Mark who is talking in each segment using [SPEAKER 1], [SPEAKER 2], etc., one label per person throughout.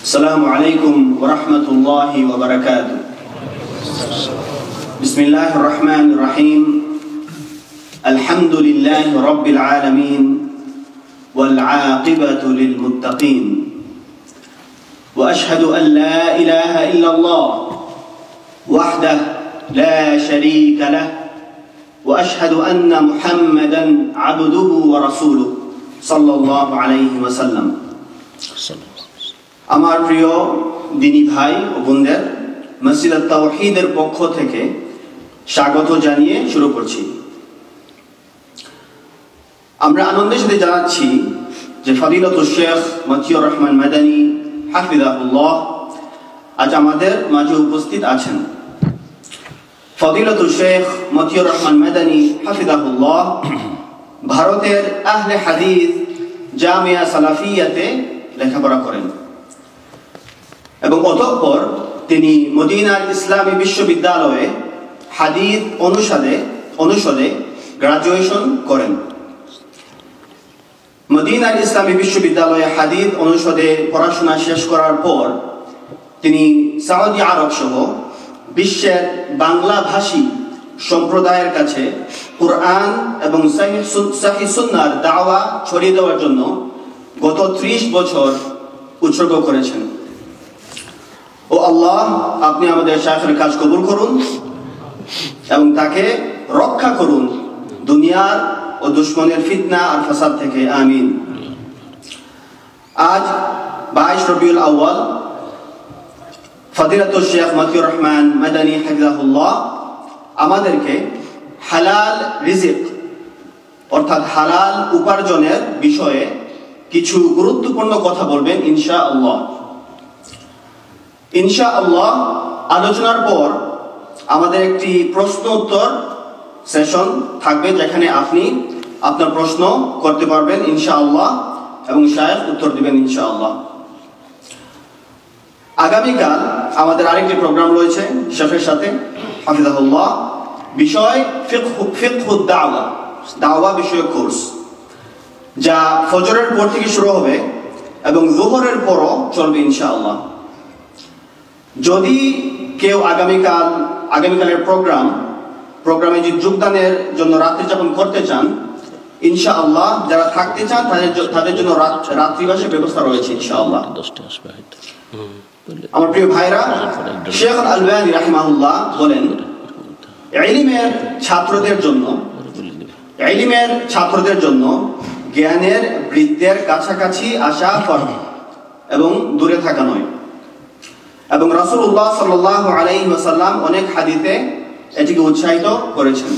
[SPEAKER 1] السلام عليكم ورحمة الله وبركاته. بسم الله الرحمن الرحيم. الحمد لله رب العالمين والعاقبة للمتقين، وأشهد أن لا إله إلا الله وحده لا شريك له، وأشهد أن محمدا عبده ورسوله صلى الله عليه وسلم. আমার প্রিয় দিনী ভাই ও বোনদের, মসজিদ আত-তাওহীদের পক্ষ থেকে স্বাগত জানিয়ে শুরু করছি। আমরা আনন্দের সাথে জানাচ্ছি যে ফদিলাতুল শেখ মতিউর রহমান মাদানী হাফিজাহুল্লাহ আজ আমাদের মাঝে উপস্থিত আছেন। ফদিলাতুল শেখ মতিউর রহমান মাদানী হাফিজাহুল্লাহ ভারতের আহলে হাদিস জামিয়া সালাফিয়াতে লেখাপড়া করেন এবং অতঃপর তিনি মদিনার ইসলামী বিশ্ববিদ্যালয়ে হাদিস অনুষদে গ্রাজুয়েশন করেন। মদিনার ইসলামী বিশ্ববিদ্যালয়ে হাদিস অনুষদে পড়াশোনা শেষ করার পর তিনি সৌদি আরব সহ বিশ্বের বাংলাভাষী সম্প্রদায়ের কাছে কুরআন এবং সহিহ সুন্নাহর দাওয়া ছড়িয়ে দেওয়ার জন্য গত 30 বছর উৎসর্গ করেছেন। ও আল্লাহ, আপনি আমাদের শাইখের কাজ কবুল করুন এবং তাকে রক্ষা করুন দুনিয়ার ও দুশমনের ফিতনা আর ফাসাদ থেকে, আমিন। আজ 22 রবিউল আউয়াল ফদিলাতুল শেখ মতিউর রহমান মাদানী হাফিজাহুল্লাহ আমাদেরকে হালাল রিজিক অর্থাৎ হালাল উপার্জনের বিষয়ে কিছু গুরুত্বপূর্ণ কথা বলবেন ইনশাআল্লাহ। ইনশাআল্লাহ আলোচনার পর আমাদের একটি প্রশ্ন উত্তর সেশন থাকবে, যেখানে আপনি আপনার প্রশ্ন করতে পারবেন ইনশাআল্লাহ এবং শায়েখ উত্তর দিবেন ইনশাআল্লাহ। আগামীকাল আমাদের আরেকটি প্রোগ্রাম রয়েছে শেখের সাথে হাফিজাহুল্লাহ, বিষয় ফিকহুদ দাওয়া, দাওয়া বিষয়ক কোর্স, যা ফজরের পর থেকে শুরু হবে এবং যোহরের পরও চলবে ইনশাআল্লাহ। যদি কেউ আগামীকালের প্রোগ্রামে যে যোগদানের জন্য রাত্রি যাপন করতে চান, ইনশাআল্লাহ যারা থাকতে চান তাদের জন্য রাত্রিবাসের ব্যবস্থা রয়েছে ইনশাআল্লাহ। আমার প্রিয় ভাইরা, শেখ আল-আলবানী রাহিমাহুল্লাহ বলেন, ইলমের ছাত্রদের জন্য জ্ঞানের বৃদ্ধের কাছাকাছি আসা ফরজ এবং দূরে থাকা নয়। এবং রাসূলুল্লাহ সাল্লাল্লাহু আলাইহি ওয়াসাল্লাম অনেক হাদিসে এটিকে উৎসাহিত করেছেন।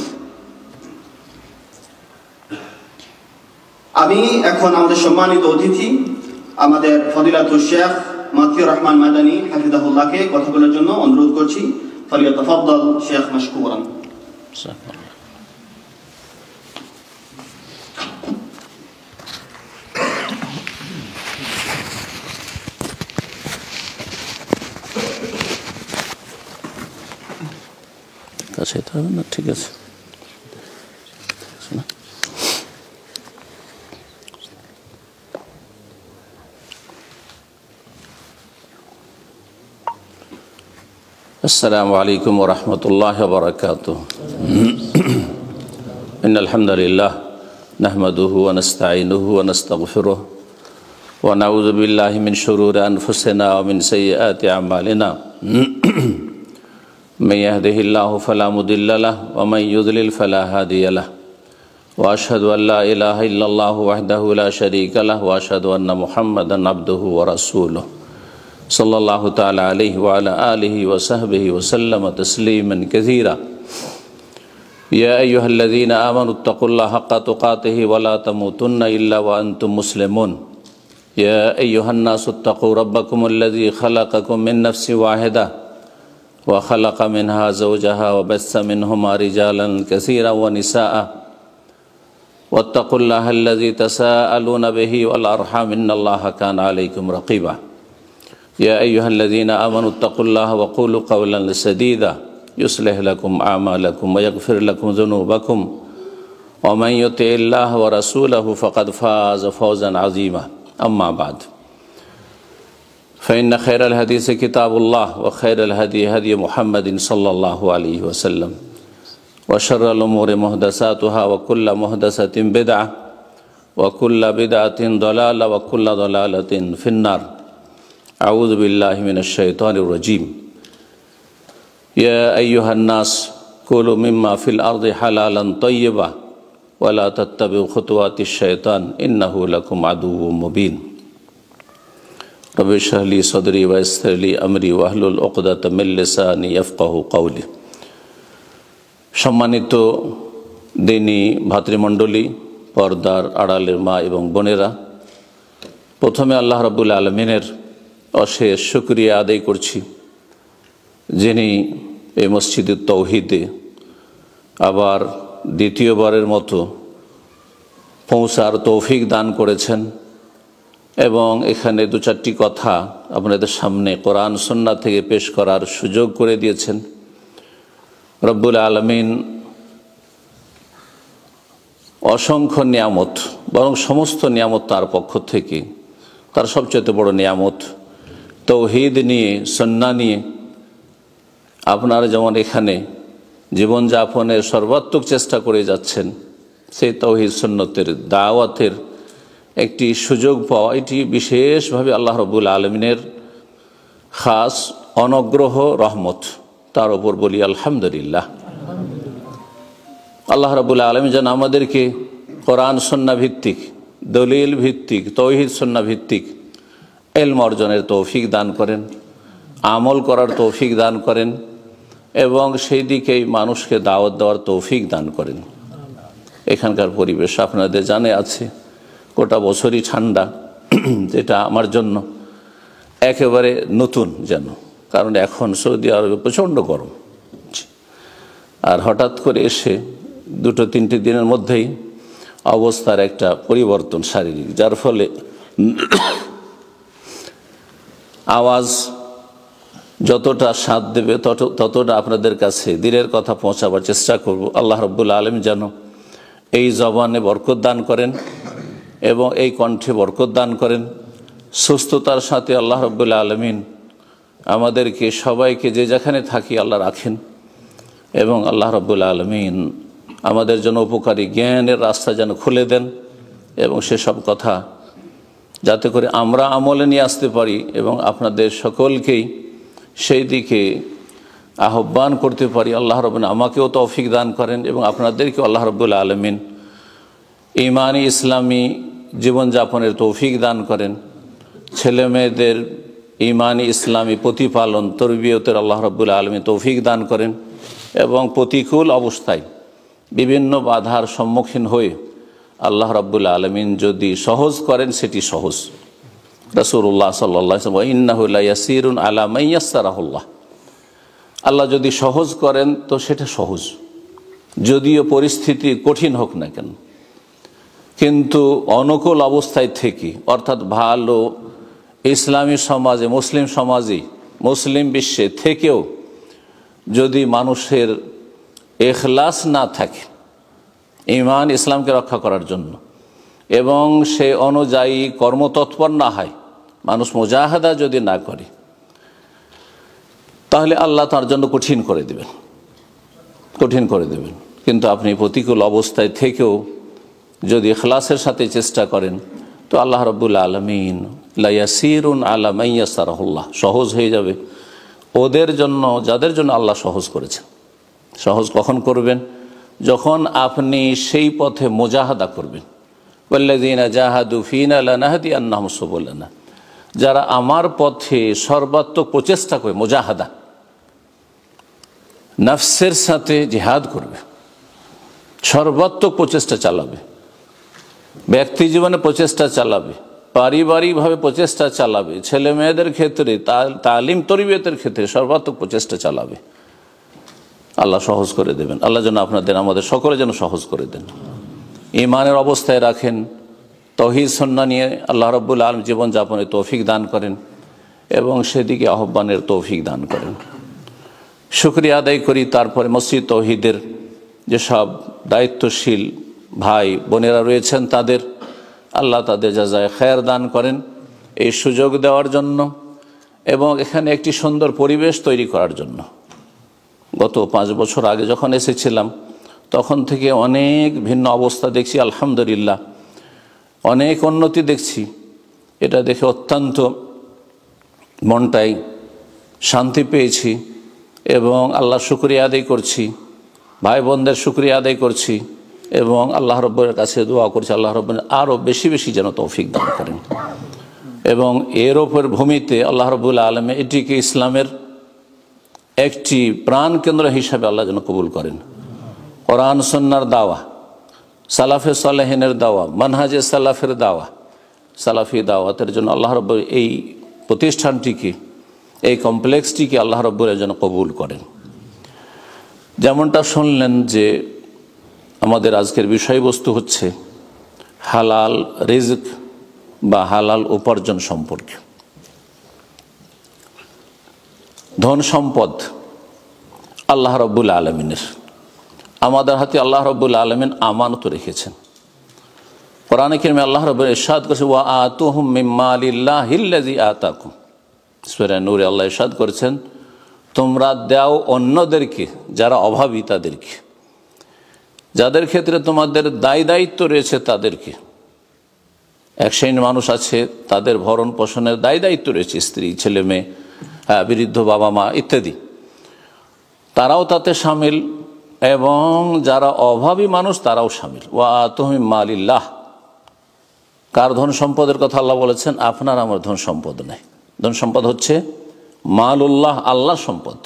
[SPEAKER 1] আমি এখন আমাদের সম্মানিত অতিথি আমাদের ফদিলাতুল শেখ মতিউর রহমান মাদানী হাফিজাহুল্লাহকে কথা বলার জন্য অনুরোধ করছি। ফালিয়াতাফাদ্দাল শেখ মাশকুরান।
[SPEAKER 2] ঠিক আছে। السلام عليكم ورحمة الله وبركاته. إن الحمد لله نحمده ونستعينه ونستغفره ونعوذ بالله من شرور أنفسنا ومن سيئات أعمالنا. من يهده الله فلا مضل له ومن يضلل فلا هادي له، وأشهد أن لا إله إلا الله وحده لا شريك له، وأشهد أن محمدا عبده ورسوله صلى الله تعالى عليه وعلى آله وصحبه وسلم تسليما كثيرا. يا أيها الذين آمنوا اتقوا الله حق تقاته ولا تموتن إلا وأنتم مسلمون. يا أيها الناس اتقوا ربكم الذي خلقكم من نفس واحدة وخلق منها زوجها وبث منهما رجالا كثيرا ونساء، واتقوا الله الذي تساءلون به والأرحام إن الله كان عليكم رقيبا. يا أيها الذين آمنوا اتقوا الله وقولوا قولا سديدا يصلح لكم أعمالكم ويغفر لكم ذنوبكم ومن يطع الله ورسوله فقد فاز فوزا عظيما. أما بعد فإن خير الحديث كتاب الله وخير الهدي هدي محمد صلى الله عليه وسلم وشر الأمور محدثاتها وكل محدثة بدعة وكل بدعة ضلالة وكل ضلالة في النار أعوذ بالله من الشيطان الرجيم يا أيها الناس كلوا مما في الأرض حلالا طيبا ولا تتبعوا خطوات الشيطان إنه لكم عدو مبين رب اشرح لي صدري ويسر لي أمري واحلل عقدة من لساني يفقهوا قولي। সম্মানিত দিনী ভাতৃমণ্ডলী, পর্দার আড়ালের মা এবং বোনেরা, প্রথমে আল্লাহ রাব্বুল আলামিনের অশেষ শুকরিয়া আদায় করছি, যিনি এই মসজিদে তৌহিদে আবার দ্বিতীয়বারের মতো পৌঁছার তৌফিক দান করেছেন এবং এখানে দু চারটি কথা আপনাদের সামনে কোরআন সুন্নাহ থেকে পেশ করার সুযোগ করে দিয়েছেন। রব্বুল আলামিন অসংখ্য নিয়ামত, বরং সমস্ত নিয়ামত তার পক্ষ থেকে, তার সবচেয়ে বড় নিয়ামত তৌহিদ নিয়ে, সুন্নাহ নিয়ে আপনারা যেমন এখানে জীবনযাপনের সর্বাত্মক চেষ্টা করে যাচ্ছেন, সেই তৌহিদ সুন্নতের দাওয়াতের একটি সুযোগ পাওয়া, এটি বিশেষভাবে আল্লাহ রাব্বুল আলামিনের খাস অনুগ্রহ, রহমত। তার উপর বলি আলহামদুলিল্লাহ। আল্লাহ রাব্বুল আলামিন যেন আমাদেরকে কোরআন সুন্নাহ ভিত্তিক, দলিল ভিত্তিক, তৌহিদ সুন্নাহ ভিত্তিক ইলম অর্জনের তৌফিক দান করেন, আমল করার তৌফিক দান করেন এবং সেই দিকেই মানুষকে দাওয়াত দেওয়ার তৌফিক দান করেন। এখানকার পরিবেশ আপনাদের জানে আছে, গোটা বছরই ঠান্ডা, যেটা আমার জন্য একেবারে নতুন যেন, কারণ এখন সৌদি আরবে প্রচণ্ড গরম, আর হঠাৎ করে এসে 2-3 দিনের মধ্যেই অবস্থার একটা পরিবর্তন শারীরিক, যার ফলে আওয়াজ যতটা স্বাদ দেবে ততটা আপনাদের কাছে দিলের কথা পৌঁছাবার চেষ্টা করব। আল্লাহ রাব্বুল আলামিন যেন এই জবানে বরকত দান করেন এবং এই কণ্ঠে বরকত দান করেন। সুস্থতার সাথে আল্লাহ রাব্বুল আলামিন আমাদেরকে সবাইকে যে যেখানে থাকি আল্লাহ রাখেন এবং আল্লাহ রাব্বুল আলামিন আমাদের জন্য উপকারী জ্ঞানের রাস্তা যেন খুলে দেন এবং সেসব কথা যাতে করে আমরা আমলে নিয়ে আসতে পারি এবং আপনাদের সকলকেই সেই দিকে আহ্বান করতে পারি। আল্লাহ রাব্বুল আমাকেও তৌফিক দান করেন এবং আপনাদেরকেও আল্লাহ রাব্বুল আলামিন ঈমানি ইসলামী জীবনযাপনের তৌফিক দান করেন। ছেলে মেয়েদের ঈমানি ইসলামী প্রতিপালন, তরবিয়তের আল্লাহ রাব্বুল আলামিন তৌফিক দান করেন এবং প্রতিকূল অবস্থায় বিভিন্ন বাধার সম্মুখীন হয়ে আল্লাহ রাব্বুল আলামিন যদি সহজ করেন সেটি সহজ। রাসূলুল্লাহ সাল্লাল্লাহু আলাইহি ওয়াসাল্লাম ইন্নাহু লা ইয়াসিরুন আলা মান ইয়াসসারাহুল্লাহ, আল্লাহ যদি সহজ করেন তো সেটা সহজ, যদিও পরিস্থিতি কঠিন হোক না কেন। কিন্তু অনুকূল অবস্থায় থেকে, অর্থাৎ ভালো ইসলামী সমাজে, মুসলিম সমাজে, মুসলিম বিশ্বে থেকেও যদি মানুষের ইখলাস না থাকে ঈমান ইসলামকে রক্ষা করার জন্য এবং সে অনুযায়ী কর্মতৎপর না হয়, মানুষ মুজাহাদা যদি না করে, তাহলে আল্লাহ তার জন্য কঠিন করে দেবেন, কঠিন করে দেবেন। কিন্তু আপনি প্রতিকূল অবস্থায় থেকেও যদি ইখলাসের সাথে চেষ্টা করেন তো আল্লাহ রাব্বুল আলামিন লা ইয়াসিরুন আলা মান ইয়াসসারাহুল্লাহ, সহজ হয়ে যাবে ওদের জন্য যাদের জন্য আল্লাহ সহজ করেছেন। সহজ কখন করবেন? যখন আপনি সেই পথে মুজাহাদা করবেন। ওয়াল্লাযীনা জাহাদু ফীনা লানাহদিয়ান্নাহুম সুবুলানা, যারা আমার পথে সর্বাত্মক প্রচেষ্টা করে, মুজাহাদা নফসের সাথে জিহাদ করবে, সর্বাত্মক প্রচেষ্টা চালাবে, ব্যক্তি জীবনে প্রচেষ্টা চালাবে, পারিবারিকভাবে প্রচেষ্টা চালাবে, ছেলে মেয়েদের ক্ষেত্রে, তালিম তরবিয়তের ক্ষেত্রে সর্বাত্মক প্রচেষ্টা চালাবে, আল্লাহ সহজ করে দেবেন। আল্লাহ যেন আপনাদের, আমাদের সকলে যেন সহজ করে দেন। ঈমানের অবস্থায় রাখেন, তৌহিদ সুন্নাহ নিয়ে আল্লাহ রাব্বুল আলামিন জীবনযাপনে তৌফিক দান করেন এবং সেদিকে আহ্বানের তৌফিক দান করেন। শুকরিয়া আদায় করি। তারপরে মসজিদ তৌহিদের যেসব দায়িত্বশীল ভাই বোনেরা রয়েছেন তাদের আল্লাহ তাদের জাযায়ে খায়ের দান করেন এই সুযোগ দেওয়ার জন্য এবং এখানে একটি সুন্দর পরিবেশ তৈরি করার জন্য। গত 5 বছর আগে যখন এসেছিলাম তখন থেকে অনেক ভিন্ন অবস্থা দেখছি, আলহামদুলিল্লাহ অনেক উন্নতি দেখছি। এটা দেখে অত্যন্ত মনটাই শান্তি পেয়েছি এবং আল্লাহর শুকরিয়া আদায় করছি, ভাই বোনদের শুকরিয়া আদায় করছি এবং আল্লাহ রাব্বুল কাছে দোয়া করছি আল্লাহ রাব্বুল আরও বেশি বেশি যেন তৌফিক দান করেন। এবং এর ওপর ভূমিতে আল্লাহ রাব্বুল আলামিন এটিকে ইসলামের একটি প্রাণ কেন্দ্র হিসাবে আল্লাহ যেন কবুল করেন। কোরআন সুন্নাহর দাওয়া, সালাফে সালেহিনের দাওয়া, মানহাজে সালাফের দাওয়া, সালাফি দাওয়াতের জন্য আল্লাহ রাব্বুল এই প্রতিষ্ঠানটিকে, এই কমপ্লেক্সটিকে আল্লাহ রাব্বুল যেন কবুল করেন। যেমনটা শুনলেন যে আমাদের আজকের বিষয়বস্তু হচ্ছে হালাল রিজক বা হালাল উপার্জন সম্পর্কে। ধন সম্পদ আল্লাহ রাব্বুল আলামিনের, আমাদের হাতে আল্লাহ রাব্বুল আলামিন আমানত রেখেছেন। কোরআনে কারিমে আল্লাহ রাব্বুল ইরশাদ করেছেন ওয়া আতুহুম মিম্মালিল্লাহিল্লাযী আতাকুম। সূরা নূরে আল্লাহ ইরশাদ করেছেন তোমরা দাও অন্যদেরকে, যারা অভাবী তাদেরকে, যাদের ক্ষেত্রে তোমাদের দায়িত্ব রয়েছে তাদেরকে। এক শ্রেণীর মানুষ আছে তাদের ভরণ পোষণের দায়িত্ব রয়েছে, স্ত্রী, ছেলে মেয়ে, বৃদ্ধ বাবা মা ইত্যাদি, তারাও তাতে সামিল এবং যারা অভাবী মানুষ তারাও সামিল। ওয়া আতুহুম মিম্মালিল্লাহ, কার ধন সম্পদের কথা আল্লাহ বলেছেন? আপনার আমার ধন সম্পদ নেই, ধন সম্পদ হচ্ছে মালুল্লাহ, আল্লাহর সম্পদ।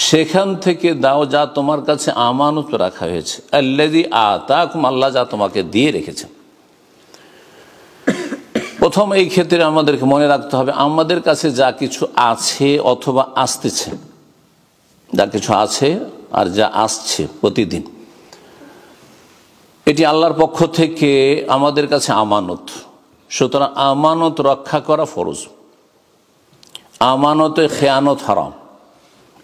[SPEAKER 2] সেখান থেকে দাও যা তোমার কাছে আমানত রাখা হয়েছে, আল্লাযী আতাকুম, আল্লাহ যা তোমাকে দিয়ে রেখেছেন। প্রথম এই ক্ষেত্রে আমাদেরকে মনে রাখতে হবে আমাদের কাছে যা কিছু আছে অথবা আসতেছে, যা কিছু আছে আর যা আসছে প্রতিদিন, এটি আল্লাহর পক্ষ থেকে আমাদের কাছে আমানত। সুতরাং আমানত রক্ষা করা ফরজ, আমানতে খেয়ানত হারাম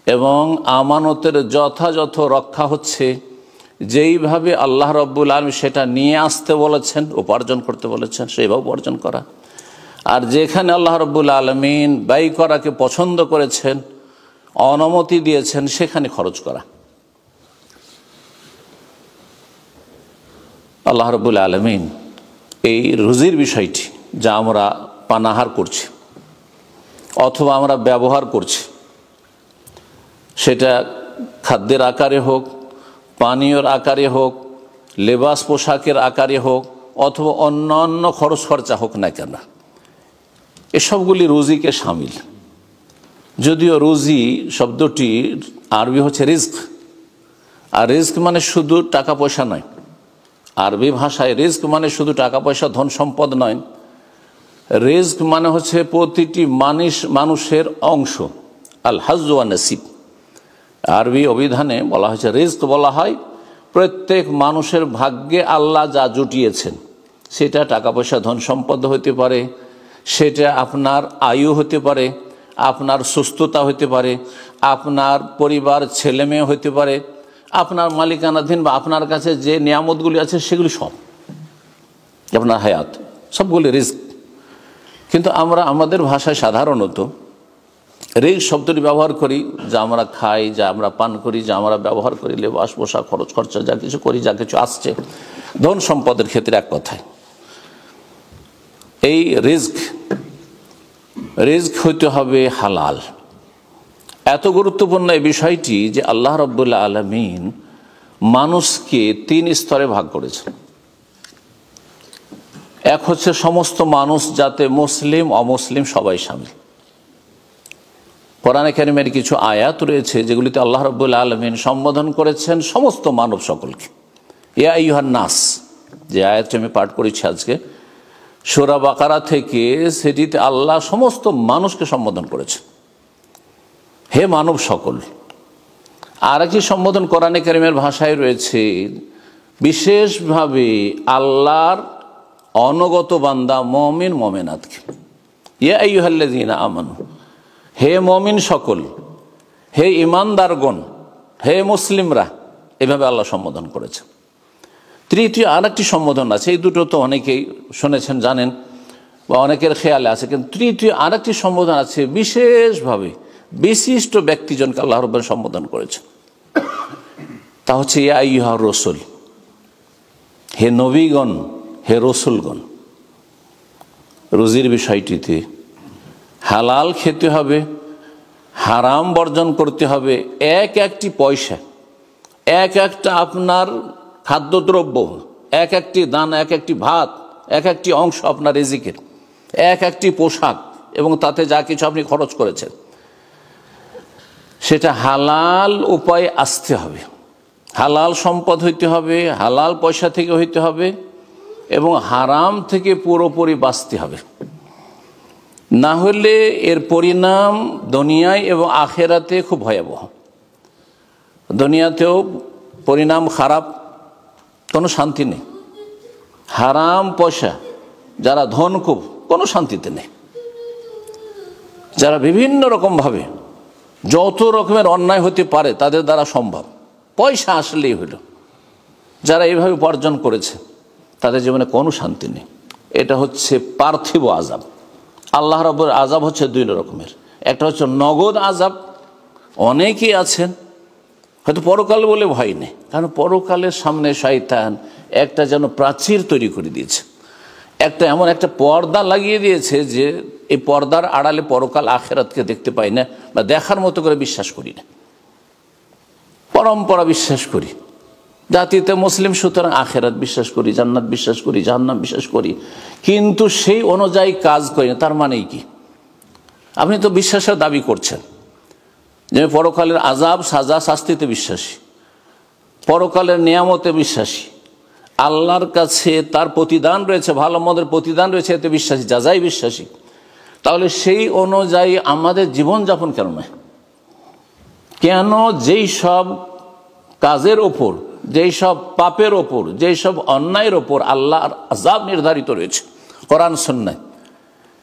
[SPEAKER 2] এবং আমানতের যথাযথ রক্ষা হচ্ছে যেইভাবে আল্লাহ রাব্বুল আলামিন সেটা নিয়ে আসতে বলেছেন, উপার্জন করতে বলেছেন, সেইভাবে উপার্জন করা। আর যেখানে আল্লাহ রাব্বুল আলামিন ব্যয় করাকে পছন্দ করেছেন, অনুমতি দিয়েছেন, সেখানে খরচ করা। আল্লাহ রাব্বুল আলামিন এই রুজির বিষয়টি যা আমরা পানাহার করছি অথবা আমরা ব্যবহার করছি, সেটা খাদ্যের আকারে হোক, পানীয়র আকারে হোক, লেবাস পোশাকের আকারে হোক অথবা অন্যান্য খরচ খরচা হোক না কেন, এসবগুলি রুজিকে শামিল। যদিও রুজি শব্দটি আরবি হচ্ছে রিজক, আর রিজক মানে শুধু টাকা পয়সা নয়। আরবি ভাষায় রিজক মানে শুধু টাকা পয়সা ধন সম্পদ নয়, রিজক মানে হচ্ছে প্রতিটি মানুষের অংশ, আল হাজ্জু ওয়া নসিব। আরবি অভিধানে বলা হয়েছে রিজক বলা হয় প্রত্যেক মানুষের ভাগ্যে আল্লাহ যা জুটিয়েছেন, সেটা টাকা পয়সা ধন সম্পদ হতে পারে, সেটা আপনার আয়ু হতে পারে, আপনার সুস্থতা হতে পারে, আপনার পরিবার ছেলে মেয়ে হতে পারে, আপনার মালিকানাধীন বা আপনার কাছে যে নিয়ামতগুলি আছে সেগুলি সব, আপনার হায়াত, সবগুলি রিজক। কিন্তু আমরা আমাদের ভাষায় সাধারণত রিজক শব্দটি ব্যবহার করি যা আমরা খাই, যা আমরা পান করি, যা আমরা ব্যবহার করি, লেবাস পোশাক খরচ খরচা যা কিছু করি, যা কিছু আসছে ধন সম্পদের ক্ষেত্রে এক কথায়। এই রিজক হইতে হবে হালাল। এত গুরুত্বপূর্ণ এই বিষয়টি যে আল্লাহ রাব্বুল আলামিন মানুষকে 3 স্তরে ভাগ করেছেন। এক হচ্ছে সমস্ত মানুষ, যাতে মুসলিম অমুসলিম সবাই শামিল। কোরআনে কারিমের কিছু আয়াত রয়েছে যেগুলিতে আল্লাহ রাব্বুল আলামিন সম্বোধন করেছেন সমস্ত মানব সকলকে। ইয়া আইয়ুহান নাস, যে আয়াতটি আমি পাঠ করেছি আজকে সূরা বাকারা থেকে, সেটিতে আল্লাহ সমস্ত মানুষকে সম্বোধন করেছেন, হে মানব সকল। আর একটি সম্বোধন কোরআনে কারিমের ভাষায় রয়েছে বিশেষভাবে আল্লাহর অনুগত বান্দা মুমিন মুমিনাতকে, ইয়া আইয়ুহাল্লাযীনা আমানু, হে মুমিন সকল, হে ইমানদারগণ, হে মুসলিমরা, এভাবে আল্লাহ সম্বোধন করেছেন। তৃতীয় আর একটি সম্বোধন আছে, এই দুটো তো অনেকেই শুনেছেন জানেন, বা অনেকের খেয়ালে আছে, কিন্তু তৃতীয় আরেকটি সম্বোধন আছে, বিশেষভাবে বিশিষ্ট ব্যক্তিজনকে আল্লাহ রাব্বুল সম্বোধন করেছেন। তা হচ্ছে ইয়া আইয়ুহা রাসূল, হে নবীগণ, হে রসুলগণ। রুজির বিষয়টিতে হালাল খেতে হবে, হারাম বর্জন করতে হবে। এক একটি পয়সা, এক একটা আপনার খাদ্যদ্রব্য, এক একটি দানা, এক একটি ভাত, এক একটি অংশ আপনার রিজিকের, এক একটি পোশাক এবং তাতে যা কিছু আপনি খরচ করেছেন, সেটা হালাল উপায়ে আসতে হবে, হালাল সম্পদ হইতে হবে, হালাল পয়সা থেকে হইতে হবে এবং হারাম থেকে পুরোপুরি বাঁচতে হবে। না হলে এর পরিণাম দুনিয়ায় এবং আখেরাতে খুব ভয়াবহ। দুনিয়াতেও পরিণাম খারাপ, কোনো শান্তি নেই। হারাম পয়সা যারা ধন খুব, কোনো শান্তিতে নেই। যারা বিভিন্ন রকমভাবে যত রকমের অন্যায় হতে পারে তাদের দ্বারা সম্ভব, পয়সা আসলেই হইল, যারা এইভাবে উপার্জন করেছে তাদের জীবনে কোনো শান্তি নেই। এটা হচ্ছে পার্থিব আযাব। আল্লাহ রাব্বুল আযাব হচ্ছে দুই রকমের। একটা হচ্ছে নগদ আযাব, অনেকেই আছেন হয়তো পরকাল বলে ভয় নেই, কারণ পরকালের সামনে শয়তান একটা যেন প্রাচীর তৈরি করে দিয়েছে, একটা এমন একটা পর্দা লাগিয়ে দিয়েছে যে এই পর্দার আড়ালে পরকাল আখেরাতকে দেখতে পাই না বা দেখার মতো করে বিশ্বাস করি না। পরম্পরা বিশ্বাস করি, জাতিতে মুসলিম, সুতরাং আখেরাত বিশ্বাস করি, জান্নাত বিশ্বাস করি, জাহান্নাম বিশ্বাস করি, কিন্তু সেই অনুযায়ী কাজ করি না। তার মানেই কি? আপনি তো বিশ্বাসের দাবি করছেন যে পরকালের আযাব, সাজা, শাস্তিতে বিশ্বাসী, পরকালের নিয়ামতে বিশ্বাসী, আল্লাহর কাছে তার প্রতিদান রয়েছে, ভালো মন্দের প্রতিদান রয়েছে, এতে বিশ্বাসী, যাজাই বিশ্বাসী। তাহলে সেই অনুযায়ী আমাদের জীবনযাপন কেন নয়? কেন যেই সব কাজের ওপর, যেই সব পাপের ওপর, যেই সব অন্যায়ের ওপর আল্লাহর আযাব নির্ধারিত রয়েছে কোরআন সুন্নাহয়,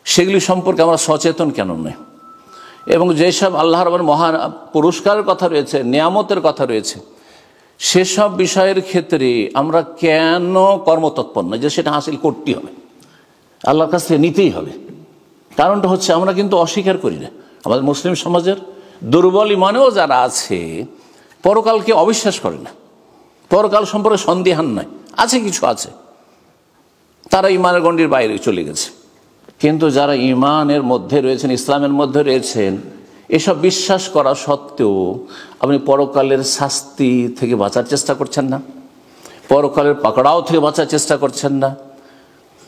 [SPEAKER 2] সেগুলি সম্পর্কে আমরা সচেতন কেন নয়? এবং যেসব আল্লাহর মহান পুরস্কারের কথা রয়েছে, নিয়ামতের কথা রয়েছে, সেসব বিষয়ের ক্ষেত্রে আমরা কেন কর্মতৎপর নয় যে সেটা হাসিল করতেই হবে, আল্লাহর কাছ থেকে নিতেই হবে? কারণটা হচ্ছে আমরা কিন্তু অস্বীকার করি না। আমাদের মুসলিম সমাজের দুর্বল ইমানেও যারা আছে পরকালকে অবিশ্বাস করে না, পরকাল সম্পর্কে সন্দিহান নয়, আছে কিছু আছে, তারা ইমানের গণ্ডির বাইরে চলে গেছে। কিন্তু যারা ইমানের মধ্যে রয়েছেন, ইসলামের মধ্যে রয়েছেন, এসব বিশ্বাস করা সত্ত্বেও আপনি পরকালের শাস্তি থেকে বাঁচার চেষ্টা করছেন না, পরকালের পাকড়াও থেকে বাঁচার চেষ্টা করছেন না,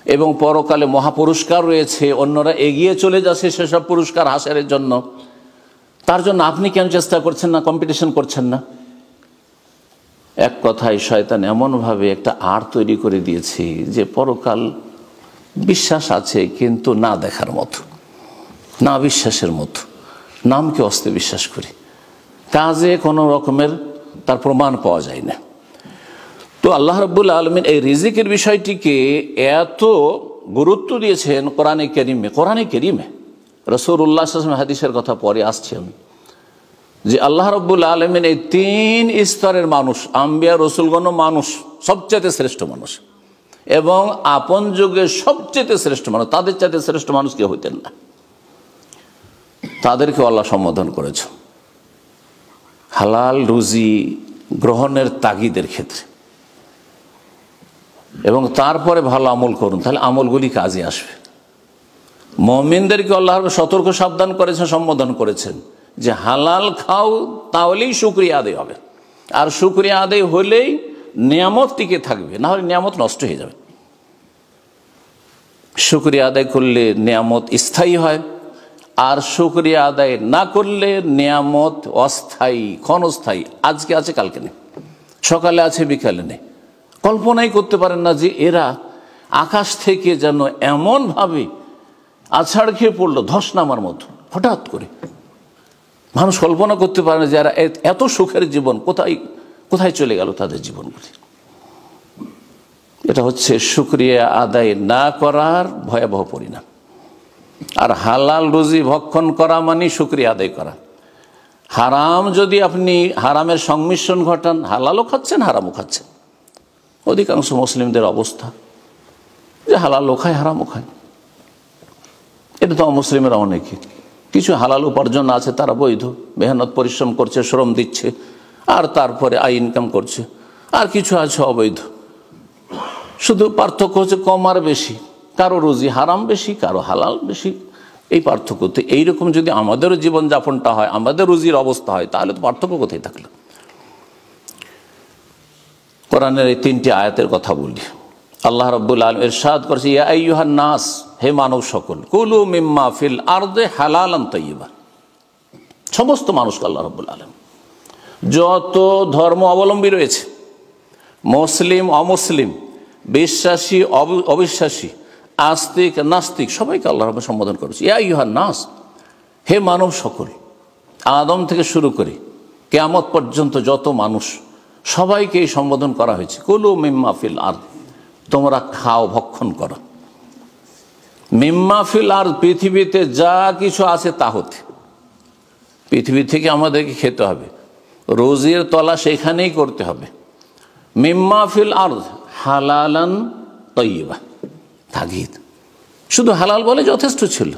[SPEAKER 2] এবং পরকালে মহাপুরস্কার রয়েছে, অন্যরা এগিয়ে চলে যাচ্ছে সেসব পুরস্কার হাসিলের জন্য, তার জন্য আপনি কেন চেষ্টা করছেন না, কম্পিটিশন করছেন না? এক কথায় শয়তান এমনভাবে একটা আড় তৈরি করে দিয়েছে যে পরকাল বিশ্বাস আছে কিন্তু না দেখার মতো, না বিশ্বাসের মতো, নামকে অস্তে বিশ্বাস করি, কাজে কোনো রকমের তার প্রমাণ পাওয়া যায় না। তো আল্লাহ রাব্বুল আলামিন এই রিজিকের বিষয়টিকে এত গুরুত্ব দিয়েছেন কোরআনে কারীমে। কোরআনে কারীমে রাসূলুল্লাহ সাল্লাল্লাহু আলাইহি ওয়াসাল্লাম হাদিসের কথা পরে আসছে যে আল্লাহ রাব্বুল আলামিন এই তিন স্তরের মানুষ, আম্বিয়া রসুলগণ মানুষ, সবচেয়ে শ্রেষ্ঠ মানুষ এবং আপন যুগের সবচেয়ে শ্রেষ্ঠ মানুষ, তাদের চাইতে শ্রেষ্ঠ মানুষ কেউ হইতেন না, তাদেরকে আল্লাহ সম্বোধন করেছে হালাল রুজি গ্রহণের তাগিদের ক্ষেত্রে। এবং তারপরে ভালো আমল করুন, তাহলে আমলগুলি কাজে আসবে। মুমিনদেরকে আল্লাহ সতর্ক সাবধান করেছেন, সম্বোধন করেছেন যে হালাল খাও, তাহলেই শুকরিয়া আদায় হবে, আর শুকরিয়া আদায় হলেই নিয়ামত টিকে থাকবে, না হলে নিয়ামত নষ্ট হয়ে যাবে। শুকরিয়া আদায় করলে নিয়ামত স্থায়ী হয়, আর শুকরিয়া আদায় না করলে নিয়ামত অস্থায়ী, ক্ষণস্থায়ী, আজকে আছে কালকে নেই, সকালে আছে বিকালে নেই। কল্পনাই করতে পারেন না যে এরা আকাশ থেকে যেন এমনভাবে আছাড় খেয়ে পড়লো ধস নামার মতো হঠাৎ করে। মানুষ কল্পনা করতে পারে না যে এরা এত সুখের জীবন কোথায় কোথায় চলে গেল তাদের জীবনগুলি। এটা হচ্ছে শুকরিয়া আদায় না করার ভয়াবহ পরিণাম। আর হালাল রুজি ভক্ষণ করা মানে শুকরিয়া আদায় করা। হারাম যদি আপনি হারামের সংমিশ্রণ ঘটান, হালালও খাচ্ছেন হারামও খাচ্ছেন। অধিকাংশ মুসলিমদের অবস্থা যে হালালও খায় হারামও খায়, এটা তো অমুসলিমেরা অনেকে, কিছু হালাল উপার্জন আছে, তারা বৈধ, মেহনত পরিশ্রম করছে, শ্রম দিচ্ছে, আর তারপরে আয় ইনকাম করছে। আর কিছু আছে অবৈধ, শুধু পার্থক্য হচ্ছে কম আর বেশি, কারো রুজি হারাম বেশি, কারো হালাল বেশি, এই পার্থক্য। তো এইরকম যদি আমাদেরও জীবনযাপনটা হয়, আমাদের রুজির অবস্থা হয়, তাহলে তো পার্থক্য কোথায় থাকলো? কোরআনের এই 3টি আয়াতের কথা বলি। আল্লাহ রাব্বুল আলামিন ইরশাদ করেছে, ইয়া আইয়ুহান নাস, হে মানব সকল, কুলু মিম্মা ফিল আরদে হালালান তাইয়্যিবা। সমস্ত মানুষকে আল্লাহ রাব্বুল আলামিন, যত ধর্ম অবলম্বী রয়েছে, মুসলিম অমুসলিম, বিশ্বাসী অবিশ্বাসী, আস্তিক নাস্তিক, সবাইকে আল্লাহ রাব্বুল সম্বোধন করেছে ইয়া আইয়ুহান নাস, হে মানব সকল। আদম থেকে শুরু করে কিয়ামত পর্যন্ত যত মানুষ, সবাইকে এই সম্বোধন করা হয়েছে। কুলু মিম্মা ফিল আরদ, তোমরা খাও, ভক্ষণ করো। মিম্মা ফিল আরদ, পৃথিবীতে যা কিছু আছে তা হতে, পৃথিবী থেকে আমাদেরকে খেতে হবে, রোজির তলা সেখানেই করতে হবে। মিম্মা ফিল আরদ হালালান তাইয়্যিবা, তাগিদ, শুধু হালাল বলে যথেষ্ট ছিল।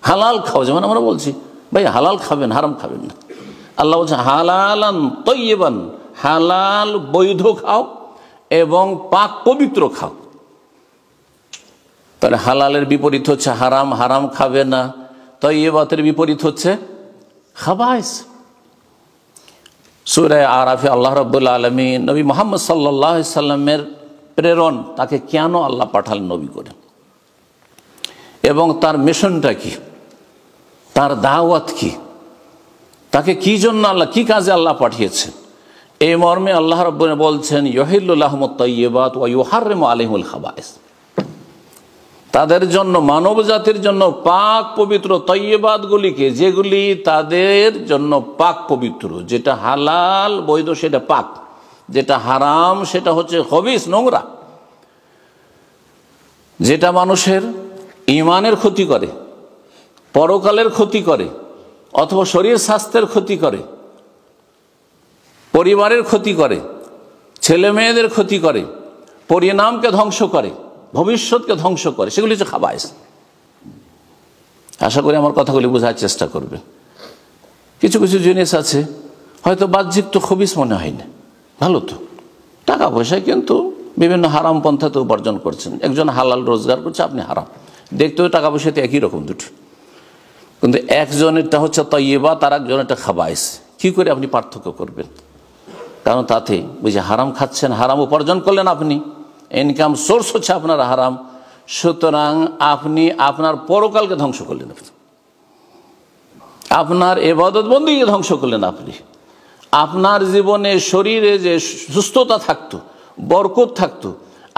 [SPEAKER 2] হালাল খাও, যেমন আমরা বলছি ভাই হালাল খাবেন, হারাম খাবেন না। আল্লাহ বলছে হালালান তাইয়্যিবান, হালাল বৈধ খাও এবং পাক পবিত্র খাও। তাহলে হালালের বিপরীত হচ্ছে হারাম, হারাম খাবে না। তাইয়্যিবাতের বিপরীত হচ্ছে খাবাইস। সূরা আরাফে আল্লাহ রাব্বুল আলামিন নবী মুহাম্মদ সাল্লাল্লাহু আলাইহি সাল্লামের প্রেরণ, তাকে কেন আল্লাহ পাঠালেন নবী করে, এবং তার মিশনটা কি, তার দাওয়াত কি, তাকে কি জন্য আল্লাহ, কি কাজে আল্লাহ পাঠিয়েছেন, এই মর্মে আল্লাহ রাব্বুল বলছেন ইউহিল্লু লাহুমুত তাইয়্যিবাত ওয়া ইউহাররিমু আলাইহিমুল খাবায়েস। তাদের জন্য, মানব জাতির জন্য পাক পবিত্র তাইয়্যিবাতগুলিকে, যেগুলি তাদের জন্য পাক পবিত্র, যেটা হালাল বৈধ সেটা পাক, যেটা হারাম সেটা হচ্ছে খবিস, নোংরা, যেটা মানুষের ঈমানের ক্ষতি করে, পরকালের ক্ষতি করে, অথবা শরীর স্বাস্থ্যের ক্ষতি করে, পরিবারের ক্ষতি করে, ছেলে মেয়েদের ক্ষতি করে, পরিণামকে ধ্বংস করে, ভবিষ্যৎকে ধ্বংস করে, সেগুলি হচ্ছে খাবায়েস। আশা করি আমার কথাগুলি বোঝার চেষ্টা করবে। কিছু কিছু জিনিস আছে হয়তো বাহ্যিক তো খবিস মনে হয় না, ভালো তো, টাকা পয়সা কিন্তু বিভিন্ন হারাম পন্থাতে উপার্জন করছেন। একজন হালাল রোজগার করছে, আপনি হারাম, দেখতেও টাকা পয়সাতে একই রকম দুটো, কিন্তু একজনেরটা হচ্ছে তাইয়্যিবাত, আর একজনেরটা খাবায়েস। কি করে আপনি পার্থক্য করবেন? কারণ তাতে বুঝে হারাম খাচ্ছেন, হারাম উপার্জন করলেন, আপনি ইনকাম সোর্স হচ্ছে আপনার হারাম, সুতরাং আপনি আপনার পরকালকে ধ্বংস করলেন, আপনার ইবাদত বন্দেগী ধ্বংস করলেন, আপনি আপনার জীবনে শরীরে যে সুস্থতা থাকতো, বরকত থাকতো,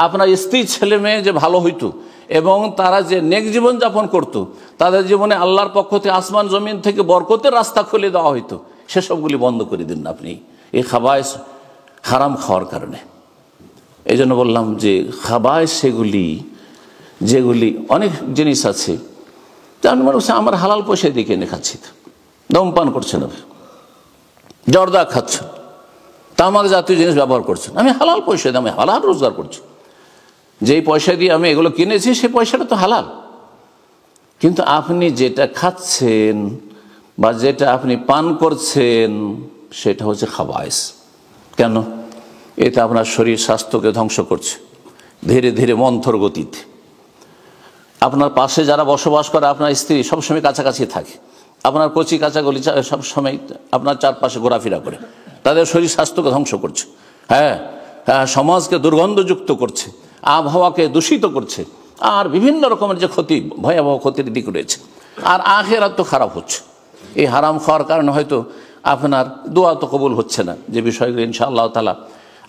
[SPEAKER 2] আপনার স্ত্রী ছেলে মেয়ে যে ভালো হইতো এবং তারা যে নেক জীবন যাপন করতো, তাদের জীবনে আল্লাহর পক্ষ থেকে আসমান জমিন থেকে বরকতের রাস্তা খুলে দেওয়া হইতো, সেসবগুলি বন্ধ করে দিন আপনি এই খাবায়েস, হারাম খাওয়ার কারণে। এই জন্য বললাম যে খাবায়েস সেগুলি, যেগুলি অনেক জিনিস আছে, তেমন মনে হচ্ছে আমার হালাল পয়সা দিয়ে কিনে খাচ্ছি, ধূমপান করছেন, জর্দা খাচ্ছেন, তামাক জাতীয় জিনিস ব্যবহার করছেন, আমি হালাল পয়সা দিয়ে, আমি হালাল রোজগার করছি, যেই পয়সা দিয়ে আমি এগুলো কিনেছি সেই পয়সাটা তো হালাল। কিন্তু আপনি যেটা খাচ্ছেন বা যেটা আপনি পান করছেন সেটা হচ্ছে খাবায়েস। কেন? এতে আপনার শরীর স্বাস্থ্যকে ধ্বংস করছে ধীরে ধীরে, মন্থর গতিতে। আপনার পাশে যারা বসবাস করে, আপনার স্ত্রী সবসময় কাছাকাছি থাকে, আপনার কচি কাচাগুলি সবসময় আপনার চারপাশে ঘোরাফেরা করে, তাদের শরীর স্বাস্থ্যকে ধ্বংস করছে, হ্যাঁ, সমাজকে দুর্গন্ধযুক্ত করছে, আবহাওয়াকে দূষিত করছে, আর বিভিন্ন রকমের যে ক্ষতি, ভয়াবহ ক্ষতির দিক রয়েছে, আর আখিরাত তো খারাপ হচ্ছে। এই হারাম খাওয়ার কারণে হয়তো আপনার দোয়া তো কবুল হচ্ছে না, যে বিষয়গুলো ইনশাআল্লাহ তাআলা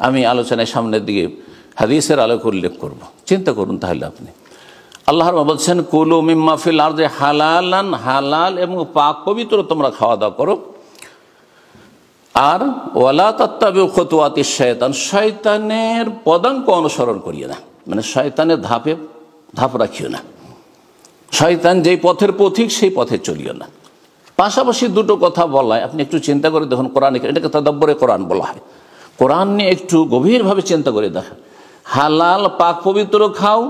[SPEAKER 2] আমি আলোচনায় সামনের দিকে হাদিসের আলোকে উল্লেখ করব। চিন্তা করুন তাহলে আপনি। আল্লাহ বলছেন কুলু মিম্মা ফিল আরদি হালালান, হালাল এবং পাক পবিত্র তোমরা খাওয়া দাওয়া করো, আর ওয়ালা তাত্তাবিউ খুতুওয়াতিশ শায়তান, শয়তানের পদাঙ্ক অনুসরণ করিও না, মানে শয়তানের ধাপে ধাপ রাখিও না, শয়তান যেই পথের পথিক সেই পথে চলিও না। পাশাপাশি দুটো কথা বলা হয়, আপনি একটু চিন্তা করে দেখুন, কোরআনে এটাকে তাদাব্বুরে কোরআন বলা হয়। কোরআন নিয়ে একটু গভীরভাবে চিন্তা করে দেখা, হালাল পাক পবিত্র খাও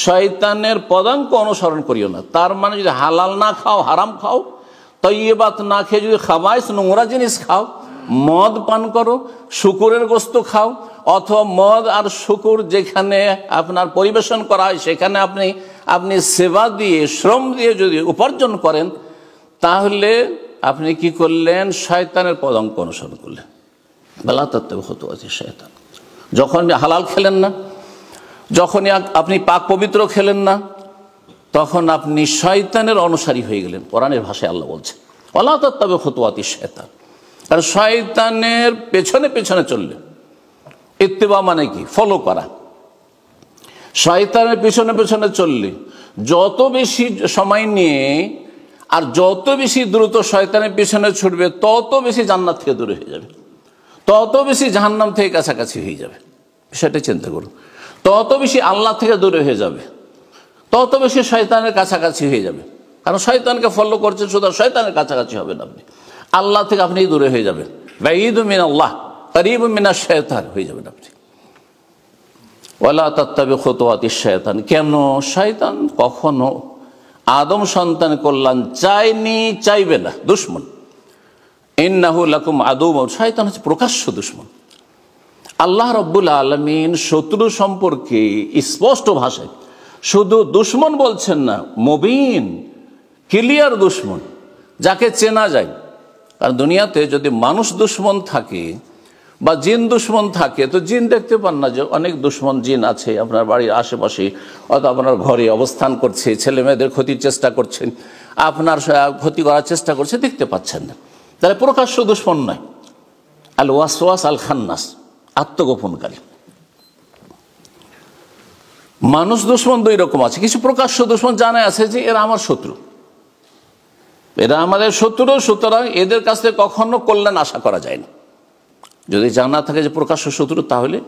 [SPEAKER 2] শয়তানের পদাঙ্ক অনুসরণ করিও না। তার মানে যদি হালাল না খাও, হারাম খাও, তৈয়বাত না খেয়ে যদি খাবাইস নোংরা জিনিস খাও, মদ পান করো, শুকুরের গোস্ত খাও, অথবা মদ আর শুকুর যেখানে আপনার পরিবেশন করা হয় সেখানে আপনি সেবা দিয়ে, শ্রম দিয়ে যদি উপার্জন করেন, তাহলে আপনি কি করলেন? শয়তানের পদাঙ্ক অনুসরণ করলেন। বেলা তত্ত্ব হতো আছে শয়তান। যখন হালাল খেলেন না, যখনই আপনি পাক পবিত্র খেলেন না, তখন আপনি শয়তানের অনুসারী হয়ে গেলেন। কোরআনের ভাষায় আল্লাহ বলছে ওয়ালা তাত্তাবিউ খুতুওয়াতি শয়তান। আর শয়তানের পেছনে পেছনে চললেন। ইত্তিবা মানে কি? ফলো করা। শয়তানের পেছনে পেছনে চললে যত বেশি সময় নিয়ে আর যত বেশি দ্রুত শয়তানের পেছনে ছুটবে, তত বেশি জান্নাত থেকে দূরে হয়ে যাবে, তত বেশি জাহান্নাম থেকে কাছাকাছি হয়ে যাবে। সেটা চিন্তা করুন। তত বেশি আল্লাহ থেকে দূরে হয়ে যাবে, তত বেশি শয়তানের কাছাকাছি হয়ে যাবে। কারণ শয়তানকে ফলো করছেন, শুধু শয়তানের কাছাকাছি হবেন আপনি, আল্লাহ থেকে আপনি দূরে হয়ে যাবেন। বাঈদু মিনাল্লাহ করিবু মিনাশ শাইতান হয়ে যাবেন আপনি। ওয়ালা তাত্তাবিউ খুতুওয়াতিশ শাইতান। কেন? শয়তান কখনো আদম সন্তান কল্যাণ চায়নি, চাইবে না, দুশমন। ইন্নাহু লাকুম আদুউন। শয়তান হচ্ছে প্রকাশ্য দুশমন। আল্লাহ রাব্বুল আলামিন শত্রু সম্পর্কে স্পষ্ট ভাষায় শুধু দুশমন বলছেন না, মুবিন, ক্লিয়ার দুশমন, যাকে চেনা যায়। আর দুনিয়াতে যদি মানুষ দুশমন থাকে বা জিন দুশমন থাকে, তো জিন দেখতে পান না যে অনেক দুশমন জিন আছে আপনার বাড়ির আশেপাশে, অথবা আপনার ঘরে অবস্থান করছে, ছেলে মেয়েদের ক্ষতির চেষ্টা করছেন, আপনার ক্ষতি করার চেষ্টা করছে, দেখতে পাচ্ছেন না। তাহলে প্রকাশ্য দুশমন নয়। আল ওয়াসওয়াস আল খান্নাস, আত্মগোপনকারী। মানুষ দুশমন দুই রকম আছে। কিছু প্রকাশ্য দুশমন জানা আছে যে এরা আমার শত্রু, এরা আমাদের শত্রু, সুতরাং এদের কাছ থেকে কখনো কল্যাণ আশা করা যায় না। যদি জানা থাকে যে প্রকাশ্য শত্রু, তাহলে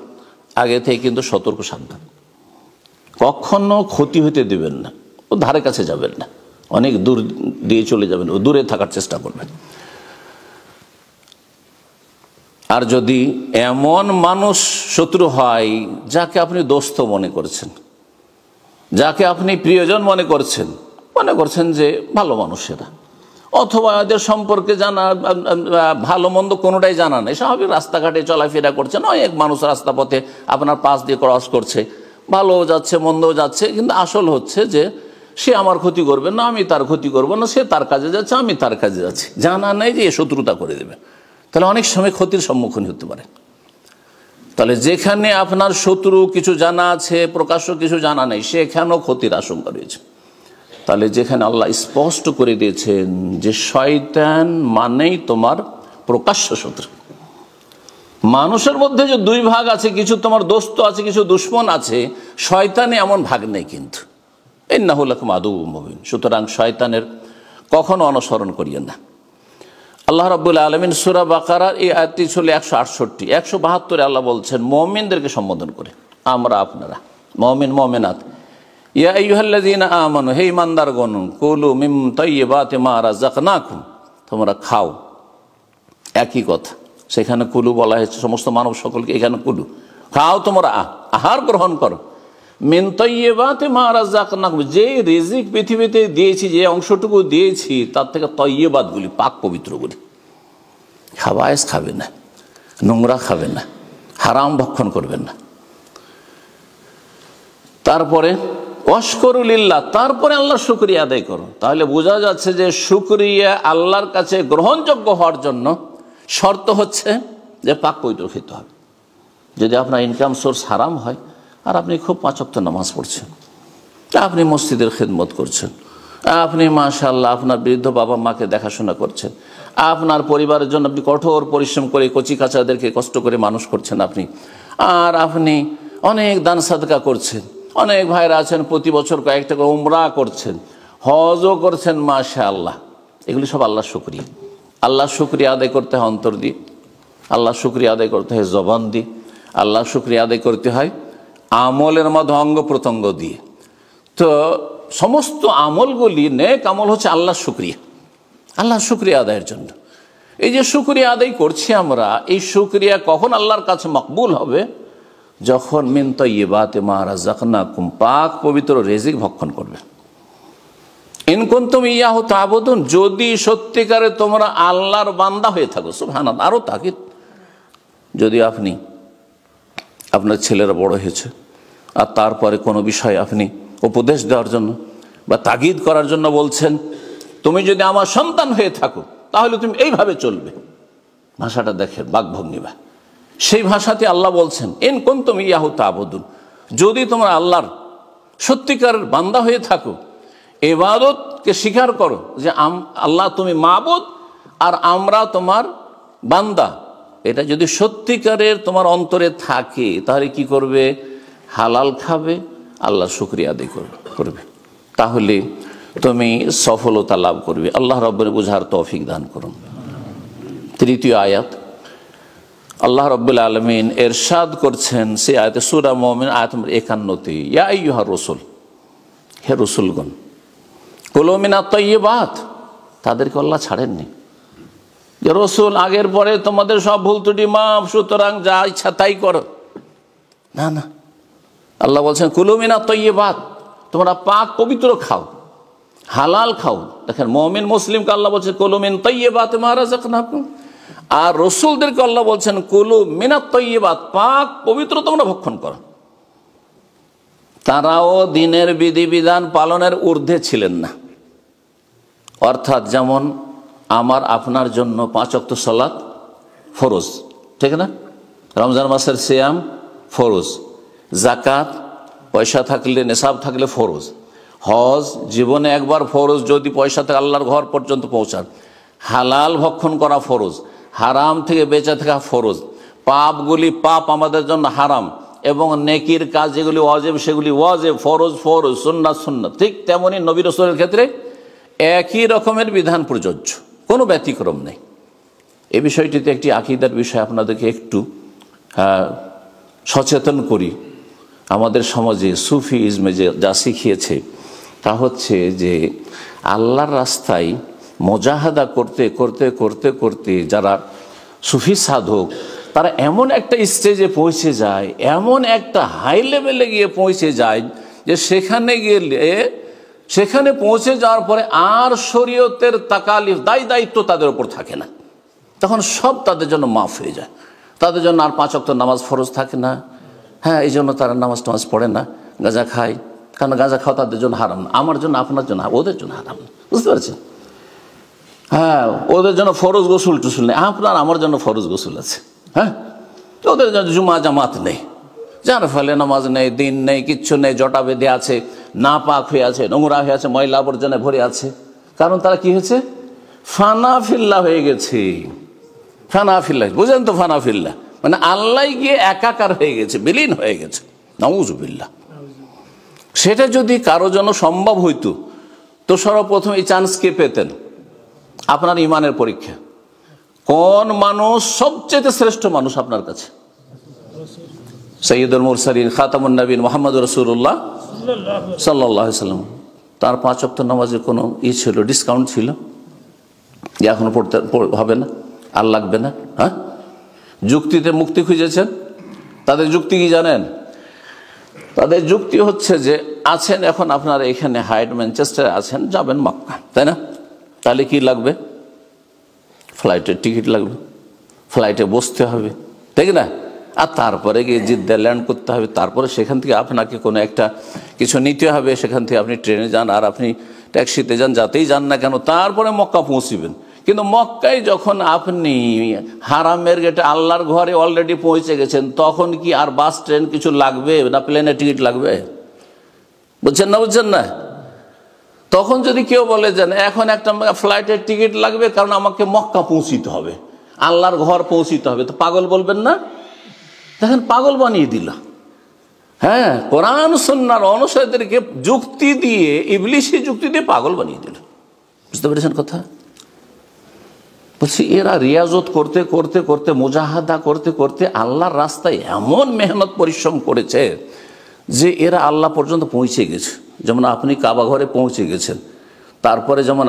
[SPEAKER 2] আগে থেকে কিন্তু সতর্ক, সাবধান, কখনো ক্ষতি হতে দেবেন না, ও ধারে কাছে যাবেন না, অনেক দূর দিয়ে চলে যাবেন, ও দূরে থাকার চেষ্টা করবেন। আর যদি এমন মানুষ শত্রু হয় যাকে আপনি দোস্ত মনে করছেন, যাকে আপনি প্রিয়জন মনে করছেন যে ভালো মানুষেরা, অথবা এদের সম্পর্কে জানা, ভালো মন্দ কোনোটাই জানা নেই, স্বাভাবিক রাস্তাঘাটে চলাফেরা করছেন, এক মানুষ রাস্তা পথে আপনার পাশ দিয়ে ক্রস করছে, ভালো যাচ্ছে মন্দও যাচ্ছে, কিন্তু আসল হচ্ছে যে সে আমার ক্ষতি করবে না, আমি তার ক্ষতি করবো না, সে তার কাজে যাচ্ছে, আমি তার কাজে যাচ্ছি, জানা নেই যে এ শত্রুতা করে দেবে, তাহলে অনেক সময় ক্ষতির সম্মুখীন হতে পারে। তাহলে যেখানে আপনার শত্রু কিছু জানা আছে, প্রকাশ্য কিছু জানা নেই, সেখানেও ক্ষতির আশঙ্কা রয়েছে। তাহলে যেখানে আল্লাহ স্পষ্ট করে দিয়েছেন যে শয়তান মানেই তোমার প্রকাশ্য শত্রু। মানুষের মধ্যে যে দুই ভাগ আছে, কিছু তোমার দোস্ত আছে, কিছু দুশমন আছে, শয়তানে এমন ভাগ নেই কিন্তু। ইন্নাহু লাকুম আদুউম মুবিন। সুতরাং শয়তানের কখনো অনুসরণ করিয়েন না। আল্লাহ রাব্বুল আলামিন সূরা বাকারার এই আয়াতটি ছিল 168, 172 আল্লাহ বলছেন মুমিনদেরকে সম্বোধন করে, আমরা আপনারা মুমিন মুমিনাত, ইয়া আইয়ুহাল্লাযীনা আমানু, হে ঈমানদারগণ, কুলু মিন তাইয়্যিবাতি মা রাযাকনাকুম, তোমরা খাও। একই কথা, সেখানে কুলু বলা হয়েছে সমস্ত মানব সকলকে, এখানে কুলু, খাও, তোমরা আহার গ্রহণ করো। মিন তাইয়্যিবাতি মা রাযাকনাকুম, যে রিজিক পৃথিবীতে দিয়েছি, যে অংশটুকু দিয়েছি, তার থেকে তাইয়্যিবাতগুলি, পাক পবিত্রগুলি। খাবায়েস খাবে না, নোংরা খাবে না, হারাম ভক্ষণ করবেন না। তারপরে ওয়াশকুরুলিল্লাহ, তারপরে আল্লাহর শুকরিয়া আদায় করো। তাহলে বোঝা যাচ্ছে যে শুকরিয়া আল্লাহর কাছে গ্রহণযোগ্য হওয়ার জন্য শর্ত হচ্ছে যে পাক পবিত্র খেতে হবে। যদি আপনার ইনকাম সোর্স হারাম হয় আর আপনি খুব 5 ওয়াক্ত নামাজ পড়ছেন, আপনি মসজিদের খেদমত করছেন, আপনি মাশাআল্লাহ আপনার বৃদ্ধ বাবা মাকে দেখাশোনা করছেন, আপনার পরিবারের জন্য আপনি কঠোর পরিশ্রম করে কচি কাচাদেরকে কষ্ট করে মানুষ করছেন আপনি, আর আপনি অনেক দান সাদকা করছেন, অনেক ভাইরা আছেন প্রতি বছর কয়েক টাকা উমরা করছেন, হজও করছেন, মাশাআল্লাহ, এগুলি সব আল্লাহর শুকরিয়া। আল্লাহর শুকরিয়া আদায় করতে হয় অন্তর দিয়ে, আল্লাহর শুকরিয়া আদায় করতে হয় জবান দিয়ে, আল্লাহর শুকরিয়া আদায় করতে হয় আমলের মধ্যে অঙ্গ প্রত্যঙ্গ দিয়ে। তো সমস্ত আমলগুলি, নেক আমল হচ্ছে আল্লাহর শুকরিয়া, আল্লাহর শুকরিয়া আদায়ের জন্য। এই যে শুকরিয়া আদায় করছি আমরা, এই শুকরিয়া কখন আল্লাহর কাছে মকবুল হবে? যখন মিন তাইয়্যিবাতি মা রাযাকনাকুম পাক পবিত্র রিজিক ভক্ষণ করবে। ইন কুনতুম ইয়াহু তা'বুদুন, যদি সত্যিকারে তোমরা আল্লাহর বান্দা হয়ে থাকো। সুবহানাল্লাহ। আরো তাকিদ, যদি আপনি আপনার ছেলেরা বড় হয়েছে আর তারপরে কোনো বিষয়ে আপনি উপদেশ দেওয়ার জন্য বা তাগিদ করার জন্য বলছেন, তুমি যদি আমার সন্তান হয়ে থাকো তাহলে তুমি এইভাবে চলবে, ভাষাটা দেখেন বাকভঙ্গি বা সেই ভাষাতে আল্লাহ বলছেন ইন কুনতুম ইয়াহু তা'বুদুন, যদি তোমরা আল্লাহর সত্যিকারের বান্দা হয়ে থাকো, ইবাদতকে স্বীকার করো যে আল্লাহ তুমি মাবুদ আর আমরা তোমার বান্দা, এটা যদি সত্যিকারের তোমার অন্তরে থাকে তাহলে কি করবে? হালাল খাবে, আল্লাহর শুকরিয়া আদায় করবে, তাহলে তুমি সফলতা লাভ করবে। আল্লাহ রাব্বুল বুঝার তৌফিক দান করুন। তৃতীয় আয়াত, আল্লাহ রাব্বুল আলামিন ইরশাদ করছেন সে আয়াতে, সূরা মুমিন আয়াত নম্বর 51তে, ইয়া আইয়ুহার রাসূল, হে রাসূলগণ, কুলু মিনাত তাইয়্যিবাত, তাদেরকে আল্লাহ ছাড়েননি যে রাসূল আগের পরে তোমাদের সব ভুল ত্রুটি মাফ, সুতরাং যা ইচ্ছা তাই করো, না না, আল্লাহ বলছেন কুলু মিনাত তাইয়্যিবাত, তোমরা পাক পবিত্র খাও, হালাল খাও। দেখেন মুমিন মুসলিমকে আল্লাহ বলছেন কুলু মিন তাইয়্যিবাতি মা রাযাকনাকুম, আর রাসূলদেরকে আল্লাহ বলছেন কুলু মিনাত তাইয়্যিবাত, পাক পবিত্র তোমরা ভক্ষণ করো। তারাও দিনের বিধিবিধান পালনের ঊর্ধ্বে ছিলেন না, অর্থাৎ যেমন আমার আপনার জন্য 5 ওয়াক্ত সালাত ফরজ, ঠিক না? রমজান মাসের সিয়াম ফরজ, যাকাত পয়সা থাকলে নেশাব থাকলে ফরজ, হজ জীবনে একবার ফরজ যদি পয়সা থেকে আল্লাহর ঘর পর্যন্ত পৌঁছান, হালাল ভক্ষণ করা ফরজ, হারাম থেকে বেঁচে থাকা ফরজ, পাপগুলি পাপ আমাদের জন্য হারাম, এবং নেকির কাজ যেগুলি ওয়াজিব সেগুলি ওয়াজিব, ফরজ ফরজ, সুন্নাত সুন্নাত। ঠিক তেমনই নবী রাসূলের ক্ষেত্রে একই রকমের বিধান প্রযোজ্য, কোনো ব্যতিক্রম নেই। এই বিষয়টিতে একটি আকীদার বিষয় আপনাদেরকে একটু সচেতন করি। আমাদের সমাজে সুফিইজমে যা শিখিয়েছে তা হচ্ছে যে আল্লাহর রাস্তায় মুজাহাদা করতে করতে করতে করতে যারা সুফি সাধক তারা এমন একটা স্টেজে পৌঁছে যায়, এমন একটা হাই লেভেলে গিয়ে পৌঁছে যায় যে সেখানে গেলে, সেখানে পৌঁছে যাওয়ার পরে আর শরীয়তের তাকালিফ দায়িত্ব তাদের উপর থাকে না, তখন সব তাদের জন্য মাফ হয়ে যায়। তাদের জন্য আর 5 ওয়াক্ত নামাজ ফরজ থাকে না। হ্যাঁ, এই জন্য তারা নামাজ টামাজ পড়ে না, গাঁজা খায়, কারণ গাঁজা খাওয়া তাদের জন্য হারাম না, আমার জন্য আপনার জন্য, ওদের জন্য হারাম না, বুঝতে পারছেন? হ্যাঁ, ওদের জন্য ফরজ গোসল টুসুল নেই, আপনার আমার জন্য ফরজ গোসল আছে। হ্যাঁ, ওদের জন্য জুমা জামাত নেই, যার ফলে নামাজ নেই, দিন নেই, কিচ্ছু নেই, জটা বেঁধে আছে, না পাক হয়ে আছে, নোংরা হয়ে আছে, ময়লা আবর্জনায় ভরে আছে, কারণ তারা কি হয়েছে? ফানাফিল্লাহ হয়ে গেছে। ফানাফিল্লাহ বুঝেন তো? ফানাফিল্লাহ মানে আল্লাহ গিয়ে একাকার হয়ে গেছে, বিলীন হয়ে গেছে। নাউজুবিল্লাহ। সেটা যদি কারো জন্য সম্ভব হইতো তো সর্বপ্রথম এই চান্স কে পেতেন? আপনার ইমানের পরীক্ষা। কোন মানুষ সবচেয়ে শ্রেষ্ঠ মানুষ আপনার কাছে? সাইয়্যিদুল মুরসালিন খাতামুন নবীন মুহাম্মদুর রাসূলুল্লাহ সাল্লাল্লাহু আলাইহি ওয়াসাল্লাম। তার 5 ওয়াক্ত নামাজে কোনো ছিল, ডিসকাউন্ট ছিল যে এখন পড়তে হবে না, আর লাগবে না? হ্যাঁ, যুক্তিতে মুক্তি খুঁজেছেন। তাদের যুক্তি কি জানেন? তাদের যুক্তি হচ্ছে যে আছেন এখন আপনারা এখানে হাইড ম্যানচেস্টারে আছেন, যাবেন মক্কা, তাই না? তাহলে কি লাগবে? ফ্লাইটের টিকিট লাগবে, ফ্লাইটে বসতে হবে, ঠিক না? আর তারপরে গিয়ে জিদ্দা ল্যান্ড করতে হবে, তারপরে সেখান থেকে আপনাকে কোনো একটা কিছু নিতে হবে, সেখান থেকে আপনি ট্রেনে যান আর আপনি ট্যাক্সিতে যান, যাতেই যান না কেন, তারপরে মক্কা পৌঁছিবেন। কিন্তু মক্কায় যখন আপনি হারামের গেটে আল্লাহর ঘরে অলরেডি পৌঁছে গেছেন, তখন কি আর বাস ট্রেন কিছু লাগবে না? প্লেনের টিকিট লাগবে? বুঝছেন না? বুঝছেন না? তখন যদি কেউ বলে যে এখন একটা ফ্লাইটের টিকিট লাগবে কারণ আমাকে মক্কা পৌঁছিতে হবে, আল্লাহর ঘর পৌঁছিতে হবে, তো পাগল বলবেন না? দেখেন, পাগল বানিয়ে দিল। হ্যাঁ, কোরআন সুন্নাহর অনুসারীদেরকে যুক্তি দিয়ে, ইবলিশি যুক্তি দিয়ে পাগল বানিয়ে দিল। বুঝতে পেরেছেন কথা? বলছি এরা রিয়াজত করতে করতে করতে, মুজাহাদা করতে করতে আল্লাহর রাস্তায় এমন মেহনত পরিশ্রম করেছে যে এরা আল্লাহ পর্যন্ত পৌঁছে গেছে। যেমন আপনি কাবা ঘরে পৌঁছে গেছেন, তারপরে যেমন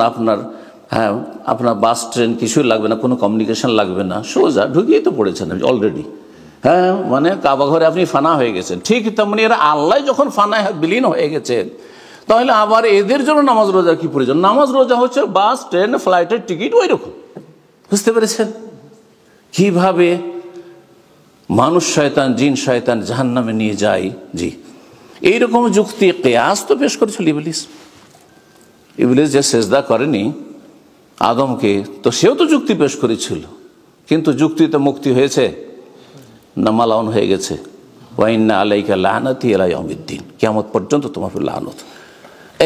[SPEAKER 2] আপনার বাস ট্রেন কিছুই লাগবে না, কোনো কমিউনিকেশন লাগবে না, সোজা ঢুকিয়েই তো পড়েছেন অলরেডি। হ্যাঁ, মানে কাবা ঘরে আপনি ফানা হয়ে গেছেন, ঠিক তেমনি এরা আল্লাহ যখন ফানায় বিলীন হয়ে গেছেন, তাহলে আবার এদের জন্য নামাজ রোজার কি প্রয়োজন? নামাজ রোজা হচ্ছে বাস, ট্রেন, ফ্লাইটের টিকিট, ওই রকম। বুঝতে পেরেছেন কিভাবে মানুষ শয়তান, জিন শয়তান জাহান্নামে নিয়ে যায়? জি, এইরকম যুক্তি কিয়াস তো পেশ করেছিল ইবলিস। ইবলিস যে সেজদা করেনি আদমকে, তো সেও তো যুক্তি পেশ করেছিল, কিন্তু যুক্তিতে মুক্তি হয়েছে না মালাউন হয়ে গেছে। ওয়াইন্না আলাইকা লানাতি ইলা ইয়াউমিদ্দিন, কিয়ামত পর্যন্ত তোমার লানত।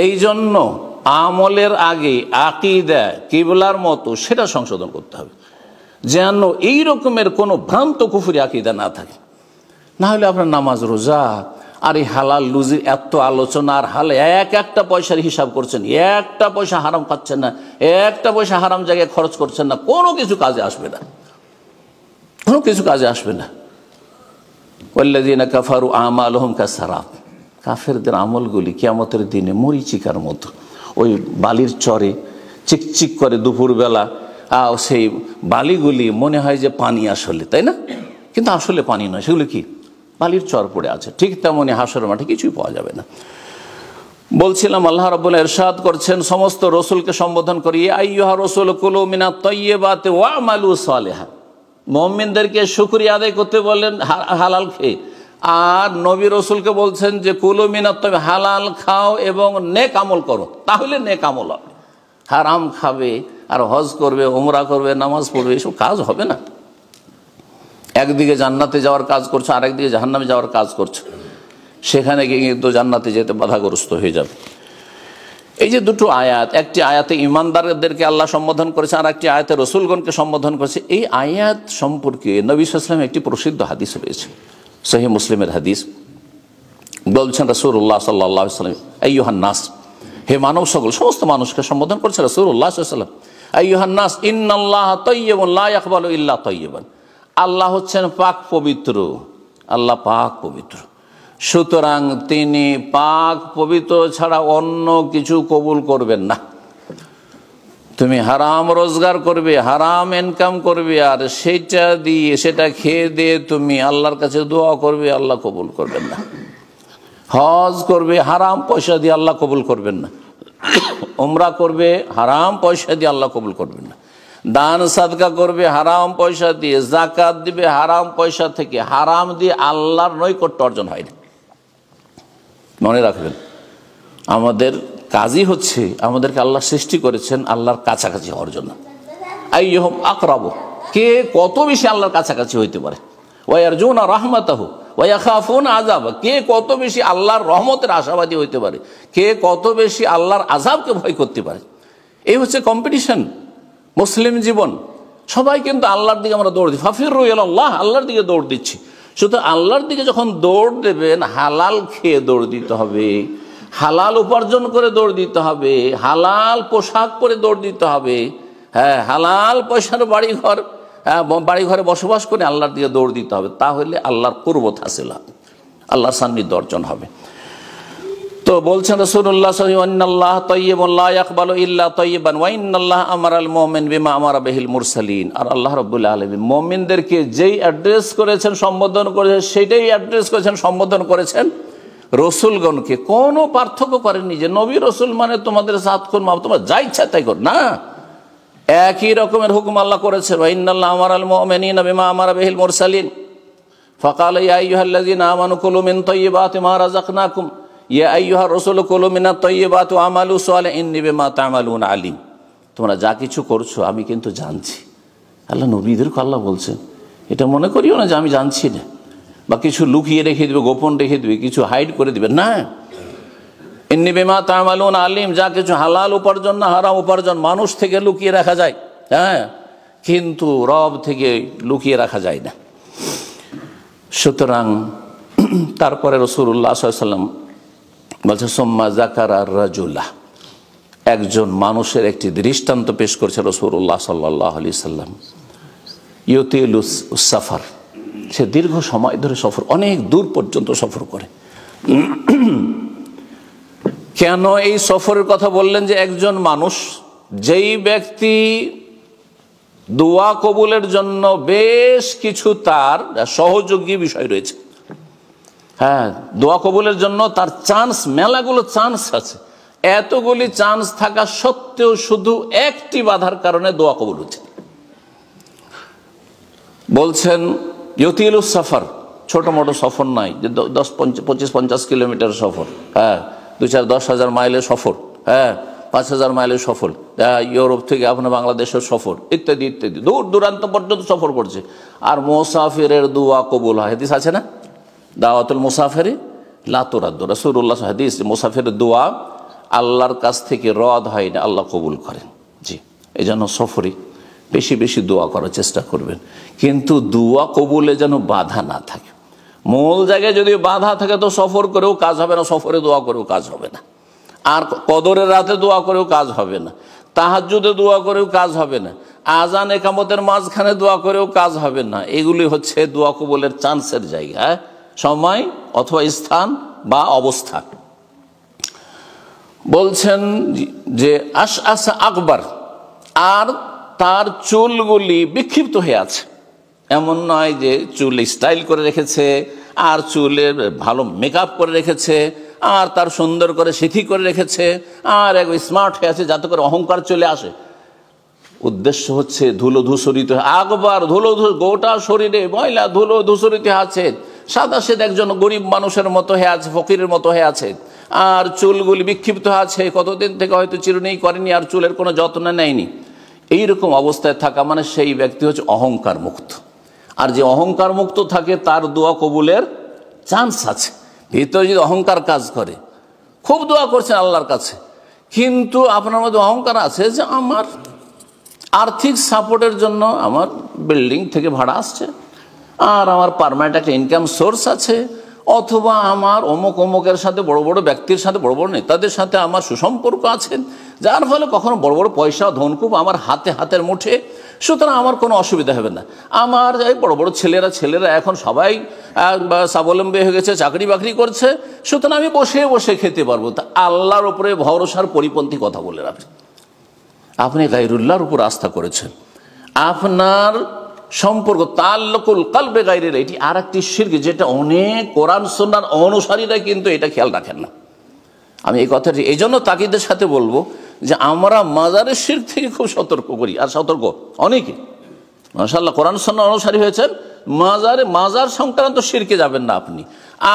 [SPEAKER 2] এই জন্য আমলের আগে আকীদা কিবলার মতো সেটা সংশোধন করতে হবে, যেন এই রকমের কোনো ভ্রান্ত কুফরি আকীদা না থাকে। না হলে আপনার নামাজ রোজা আর এই হালাল লুজির এত আলোচনা, আর হালে একটা পয়সার হিসাব করছেন, একটা পয়সা হারাম খাচ্ছেন না, একটা পয়সা হারাম জায়গায় খরচ করছেন না, কোনো কিছু কাজে আসবে না, কোনো কিছু কাজে আসবে না। ওয়াল্লাযীনা কাফারু আমালুহুম কাসারাব, কাফেরদের আমলগুলি কিয়ামতের দিনে মরীচিকার মতো, ওই বালির চরে চিকচিক করে দুপুরবেলা, সেই বালিগুলি মনে হয় যে পানি আসলে, তাই না? কিন্তু আসলে পানি নয়, সেগুলো কি বালির চর পড়ে আছে। ঠিক তেমনি হাসরের মাঠে কিছুই পাওয়া যাবে না। বলছিলাম আল্লাহ রাব্বুল ইরশাদ করছেন সমস্ত রসুলকে সম্বোধন করে, ইয়া আইয়ুহা রাসূল কুলু মিনাত তাইয়্যিবাতি ওয়া'মালু সালিহান। মুমিনদেরকে শুকরিয়া আদায় করতে বললেন হালাল খেয়ে, আর নবী রসুলকে বলছেন যে কুলু মিনাত তাইয়্যিব, হালাল খাও এবং নেক আমল করো, তাহলে নেক আমল হবে। হারাম খাবে আর হজ করবে, উমরা করবে, নামাজ পড়বে, এসব কাজ হবে না। একদিকে জান্নাতে যাওয়ার কাজ করছো, আরেকদিকে জাহান্নামে যাওয়ার কাজ করছো, সেখানে গিয়ে কিন্তু জান্নাতে যেতে বাধাগ্রস্ত হয়ে যাবে। এই যে দুটো আয়াত, একটি আয়াতে ইমানদারদেরকে আল্লাহ সম্বোধন করেছে, আর একটি আয়াতে রসুলগণকে সম্বোধন করেছে। এই আয়াত সম্পর্কে নবী সাল্লাল্লাহু আলাইহি ওয়াসাল্লাম একটি প্রসিদ্ধ হাদিস রয়েছে, সহিহ মুসলিমের হাদিস। বলছেন রাসূলুল্লাহ সাল্লাল্লাহু আলাইহি ওয়াসাল্লাম, আইয়ুহান নাস, হে মানব সকল, সমস্ত মানুষকে সম্বোধন করছে রাসূলুল্লাহ সাল্লাল্লাহু আলাইহি ওয়াসাল্লাম। আইয়ুহান নাস ইন্নাল্লাহা তাইয়্যিবুন লা ইয়াকবালু ইল্লা তাইয়্যিবান। আল্লাহ হচ্ছেন পাক পবিত্র, আল্লাহ পাক পবিত্র, সুতরাং তিনি পাক পবিত্র ছাড়া অন্য কিছু কবুল করবেন না। তুমি হারাম রোজগার করবে, হারাম ইনকাম করবে, আর সেটা দিয়ে, সেটা খেয়ে দিয়ে তুমি আল্লাহর কাছে দোয়া করবে, আল্লাহ কবুল করবেন না। হজ করবে হারাম পয়সা দিয়ে, আল্লাহ কবুল করবেন না। উমরা করবে হারাম পয়সা দিয়ে, আল্লাহ কবুল করবেন না। দান সাদকা করবে হারাম পয়সা দিয়ে, যাকাত দিবে হারাম পয়সা থেকে, হারাম দিয়ে আল্লাহর নৈকট্য অর্জন হয় না। মনে রাখবেন, আমাদের কাজই হচ্ছে, আমাদেরকে আল্লাহ সৃষ্টি করেছেন আল্লাহর কাছাকাছি হওয়ার জন্য। আইয়ুহুম আকরাবু, কে কত বেশি আল্লাহর কাছাকাছি হইতে পারে। ওয়া ইয়ারজুনা রাহমাতাহু ওয়া ইয়াখাফুনা আযাবা, কে কত বেশি আল্লাহর রহমতের আশাবাদী হইতে পারে, কে কত বেশি আল্লাহর আযাবকে ভয় করতে পারে। এই হচ্ছে কম্পিটিশন মুসলিম জীবন। সবাই কিন্তু আল্লাহর দিকে আমরা দৌড় দিই, ফাফিরু ইলাল্লাহ, আল্লাহর দিকে দৌড় দিচ্ছি। শুধু আল্লাহর দিকে যখন দৌড় দেবেন, হালাল খেয়ে দৌড় দিতে হবে, হালাল উপার্জন করে দৌড় দিতে হবে, হালাল পোশাক পরে দৌড় দিতে হবে, হ্যাঁ, হালাল পয়সার বাড়িঘর, বাড়িঘরে বসবাস করে আল্লাহর দিকে দৌড় দিতে হবে। তাহলে আল্লাহর কুরবত হাসিল হবে, আল্লাহর সান্নিধ্য অর্জন হবে। তো বলছেন রাসূলুল্লাহ সাল্লাল্লাহু আলাইহি ওয়াসাল্লাম, ইন্নাল্লাহা তাইয়্যিবুন লা ইয়াকবালু ইল্লা তাইয়্যিবান ওয়া ইন্নাল্লাহা আমারাল মুমিন বিমা আমারা বিহিল মুরসালিন। আর আল্লাহ রাব্বুল আলামিন মুমিনদেরকে যেই অ্যাড্রেস করেছেন, সম্বোধন করেছেন, সেটাই অ্যাড্রেস করেছেন, সম্বোধন করেছেন রসুলগণকে। কোনো পার্থক্য করেননি যে নবী রসুল মানে তোমাদের সাথ করবো, তোমরা যা ইচ্ছা তাই কর, না, একই রকমের হুকুম আল্লাহ করেছেন। ওয়া ইন্নাল্লাহা আমারাল মুমিনিনা বিমা আমারা বিহিল মুরসালিন ফাকালা ইয়া আইয়ুহাল্লাযীনা আমানু কুলু মিন তাইয়্যিবাতি মা রাযাকনাকুম ইয়া আইয়ুহার রাসূলু কুলু মিনাত তাইয়্যিবাতি ওয়া আমালু সালিহান ইন্নী বিমা তা'মালুনা আলিম। তোমরা যা কিছু করছো আমি কিন্তু জানছি। আল্লাহ নবীদেরকে আল্লাহ বলছেন, এটা মনে করিও না যে আমি জানছি না, বা কিছু লুকিয়ে রেখে দিবে, গোপন রেখে দিবে, কিছু হাইড করে দিবে, না। ইন্নী বিমা তা'মালুনা আলিম, যা কিছু হালাল উপার্জন না হারাম উপার্জন মানুষ থেকে লুকিয়ে রাখা যায়, হ্যাঁ, কিন্তু রব থেকে লুকিয়ে রাখা যায় না। সুতরাং তারপরে রাসূলুল্লাহ সাল্লাল্লাহু আলাইহি ওয়াসাল্লাম বলছে সুম্মা যাকারা রাজুলা, একজন মানুষের একটি দৃষ্টান্ত পেশ করছে রাসূলুল্লাহ সাল্লাল্লাহু আলাইহি ওয়াসাল্লাম। ইউতিলুস সাফার, সে দীর্ঘ সময় ধরে সফর, অনেক দূর পর্যন্ত সফর করে। কেন এই সফরের কথা বললেন? যে একজন মানুষ, যেই ব্যক্তি দোয়া কবুলের জন্য বেশ কিছু তার সহযোগী বিষয় রয়েছে। হ্যাঁ, দোয়া কবুলের জন্য তার চান্স, মেলাগুলো চান্স আছে। এতগুলি চান্স থাকা সত্ত্বেও শুধু একটি বাধার কারণে দোয়া কবুল হচ্ছে। বলছেন ইউতিলুস সফর, ছোট মোটো সফর নাই যে 25-50 কিলোমিটার সফর, হ্যাঁ 2-4-10,000 মাইলের সফর, হ্যাঁ 5,000 মাইলের সফর, ইউরোপ থেকে আপনার বাংলাদেশের সফর, ইত্যাদি ইত্যাদি, দূর দূরান্ত পর্যন্ত সফর করছে। আর মুসাফিরের দোয়া কবুল হয়। হাদিস আছে না, দাওয়াতুল মুসাফির লা তুরাদ্দু, রাসূলুল্লাহ হাদিস, মুসাফিরের দোয়া আল্লাহর কাছ থেকে রদ হয় না, আল্লাহ কবুল করেন। জি, এই জন্য সফরে বেশি বেশি দোয়া করার চেষ্টা করবেন, কিন্তু দোয়া কবুলে যেন বাধা না থাকে। মূল জায়গায় যদি বাধা থাকে তো সফর করেও কাজ হবে না, সফরে দোয়া করেও কাজ হবে না, আর কদরের রাতে দোয়া করেও কাজ হবে না, তাহাজ্জুদে দোয়া করেও কাজ হবে না, আজান একামতের মাঝখানে দোয়া করেও কাজ হবে না। এগুলি হচ্ছে দোয়া কবুলের চান্সের জায়গা, সময় অথবা স্থান বা অবস্থা। বলছেন যে আশআস আকবার, আর তার চুলগুলি বিক্ষিপ্ত হয়ে আছে। এমন নয় যে চুল স্টাইল করে রেখেছে আর চুলে ভালো মেকআপ করে রেখেছে আর তার সুন্দর করে সিথি করে রেখেছে আর এক স্মার্ট হয়ে আছে যাতে করে অহংকার চলে আসে। উদ্দেশ্য হচ্ছে ধুলো ধূসরিত, আকবার ধুলো গোটা শরীরে ময়লা ধুলো ধূসরিত আছে, সাদা সেদ একজন গরিব মানুষের মতো হয়ে আছে, ফকিরের মতো হয়ে আছে, আর চুলগুলি বিক্ষিপ্ত আছে, কতদিন থেকে হয়তো চিরুনি করেনি আর চুলের কোনো যত্ন নেয়নি। এইরকম অবস্থায় থাকা মানে সেই ব্যক্তি হচ্ছে অহংকার মুক্ত। আর যে অহংকার মুক্ত থাকে তার দোয়া কবুলের চান্স আছে। ভিতরে যদি অহংকার কাজ করে, খুব দোয়া করছেন আল্লাহর কাছে, কিন্তু আপনার মধ্যে অহংকার আছে যে আমার আর্থিক সাপোর্টের জন্য আমার বিল্ডিং থেকে ভাড়া আসছে, আর আমার পার্মানেন্ট একটা ইনকাম সোর্স আছে, অথবা আমার অমুক অমুকের সাথে বড় বড় ব্যক্তির সাথে বড় বড় নেতাদের সাথে আমার সুসম্পর্ক আছে, যার ফলে কখনো বড় বড় পয়সা ধনকুপ আমার হাতের মুঠে, সুতরাং আমার কোনো অসুবিধা হবে না। আমার এই বড় বড় ছেলেরা এখন সবাই স্বাবলম্বী হয়ে গেছে, চাকরি বাকরি করছে, সুতরাং আমি বসে বসে খেতে পারবো। তা আল্লাহর উপরে ভরসার পরিপন্থী কথা বলে রাখেন। আপনি গায়রুল্লাহর উপর আস্থা করেছেন, আপনার সম্পর্ক তাল্লুকুল কলবে গায়রিল, এটি আর একটি শিরক, যেটা অনেক কোরআন সুন্নাহর অনুসারীরা কিন্তু এটা খেয়াল রাখেন না। আমি এই কথাটি এই জন্য তাকিদের সাথে বলবো যে আমরা মাজারের শিরক থেকে খুব সতর্ক করি, আর সতর্ক অনেকে মাশাআল্লাহ কোরআন সুন্নাহর অনুসারী হয়েছেন। মাজার সংক্রান্ত শিরকে যাবেন না,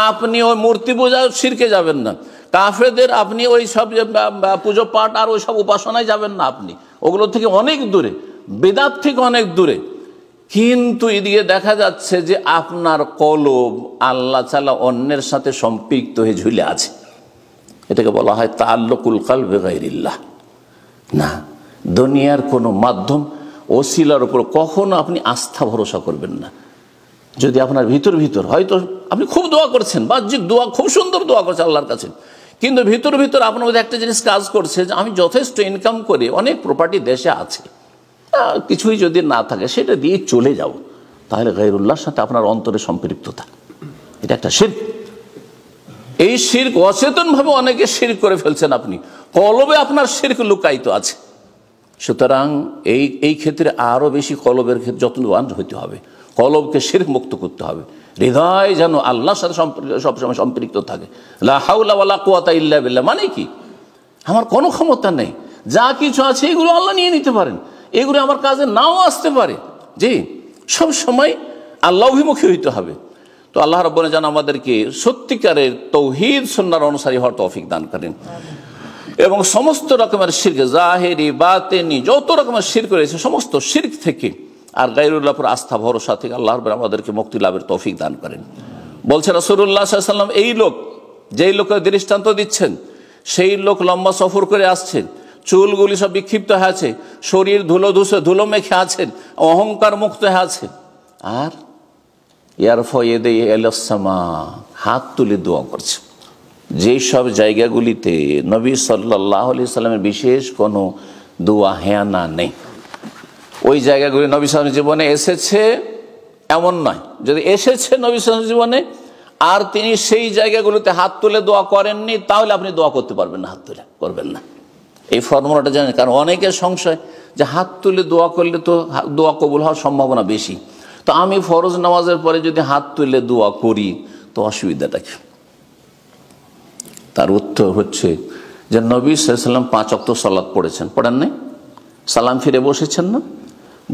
[SPEAKER 2] আপনি ওই মূর্তি পূজা শিরকে যাবেন না, কাফেরদের আপনি ওই সব পুজো পাঠ আর ওই সব উপাসনায় যাবেন না, আপনি ওগুলো থেকে অনেক দূরে, বেদাত থেকে অনেক দূরে। কিন্তু এদিকে দেখা যাচ্ছে যে আপনার কলব আল্লাহ তাআলা অন্যের সাথে সম্পৃক্ত হয়ে ঝুলে আছে, এটাকে বলা হয় তাআল্লুকুল কলবে গায়রিল্লাহ। না, দুনিয়ার কোনো মাধ্যম ওসিলার উপর কখনো আপনি আস্থা ভরসা করবেন না। যদি আপনার ভিতর হয়তো আপনি খুব দোয়া করছেন, বাহ্যিক দোয়া খুব সুন্দর দোয়া করছেন আল্লাহর কাছে, কিন্তু ভিতর আপনার মধ্যে একটা জিনিস কাজ করছে যে আমি যথেষ্ট ইনকাম করি, অনেক প্রপার্টি দেশে আছে, কিছুই যদি না থাকে সেটা দিয়ে চলে যাও, তাহলে গায়রুল্লাহর সাথে আপনার অন্তরে সম্পৃক্ততা, এটা একটা শিরক। এই শিরক অচেতনভাবে অনেকে শিরক করে ফেলছেন, আপনি কলবে আপনার শিরক লুকায়িত আছে। সুতরাং এই ক্ষেত্রে আরও বেশি কলবের ক্ষেত্রে যত্নবান হইতে হবে, কলবকে শিরক মুক্ত করতে হবে, হৃদয় যেন আল্লাহর সাথে সবসময় সম্পৃক্ত থাকে। লা হাওলা ওয়ালা কুওয়াতা ইল্লা বিল্লাহ মানে কি, আমার কোনো ক্ষমতা নেই, যা কিছু আছে এগুলো আল্লাহ নিয়ে নিতে পারেন, এগুলো আমার কাজে নাও আসতে পারে। জি, সব সময় আল্লাহ অভিমুখী হইতে হবে। তো আল্লাহ রাব্বুল যেন আমাদেরকে সত্যিকারের তাওহীদ সুন্নাহর অনুসারী হওয়ার তৌফিক দান করেন, এবং সমস্ত রকমের শিরক, জাহেরি বাতেনি যত রকমের শিরক রয়েছে সমস্ত শিরক থেকে আর গায়রুল্লাহর উপর আস্থা ভরসা থেকে আল্লাহ রাব্বুল আমাদেরকে মুক্তি লাভের তৌফিক দান করেন। বলছেন রাসূলুল্লাহ সাল্লাল্লাহু আলাইহি ওয়াসাল্লাম, এই লোক যেই লোকের দৃষ্টান্ত দিচ্ছেন, সেই লোক লম্বা সফর করে আসছেন, চুলগুলি সব বিক্ষিপ্ত হয়ে আছে, শরীর ধুলো মেখে আছেন, অহংকার মুক্ত হয়ে আছে, আর ইয়ারফা ইয়াদাইহি ইলাস সামা, হাত তুলে দোয়া করছে। যেই সব জায়গাগুলিতে নবী সাল্লাল্লাহু আলাইহি সাল্লামের বিশেষ কোনো দোয়া হেয়ানা নেই, ওই জায়গাগুলি নবী সাল্লাল্লাহু আলাইহি জীবনে এসেছে এমন নয়। যদি এসেছে নবী সাল্লাল্লাহু আলাইহি জীবনে আর তিনি সেই জায়গাগুলোতে হাত তুলে দোয়া করেননি, তাহলে আপনি দোয়া করতে পারবেন না, হাত তুলে করবেন না। এই ফর্মুলাটা জানেন? কারণ অনেকের সংশয় যে হাত তুলে দোয়া করলে তো দোয়া কবুল হওয়ার সম্ভাবনা বেশি, তো আমি ফরজ নামাজের পরে যদি হাত তুলে দোয়া করি তো অসুবিধাটা কি? তার উত্তর হচ্ছে যে নবী সাল্লাল্লাহু আলাইহি ওয়াসাল্লাম 5 ওয়াক্ত সালাত পড়েছেন, পড়েন নাই? সালাম ফিরে বসেছেন না?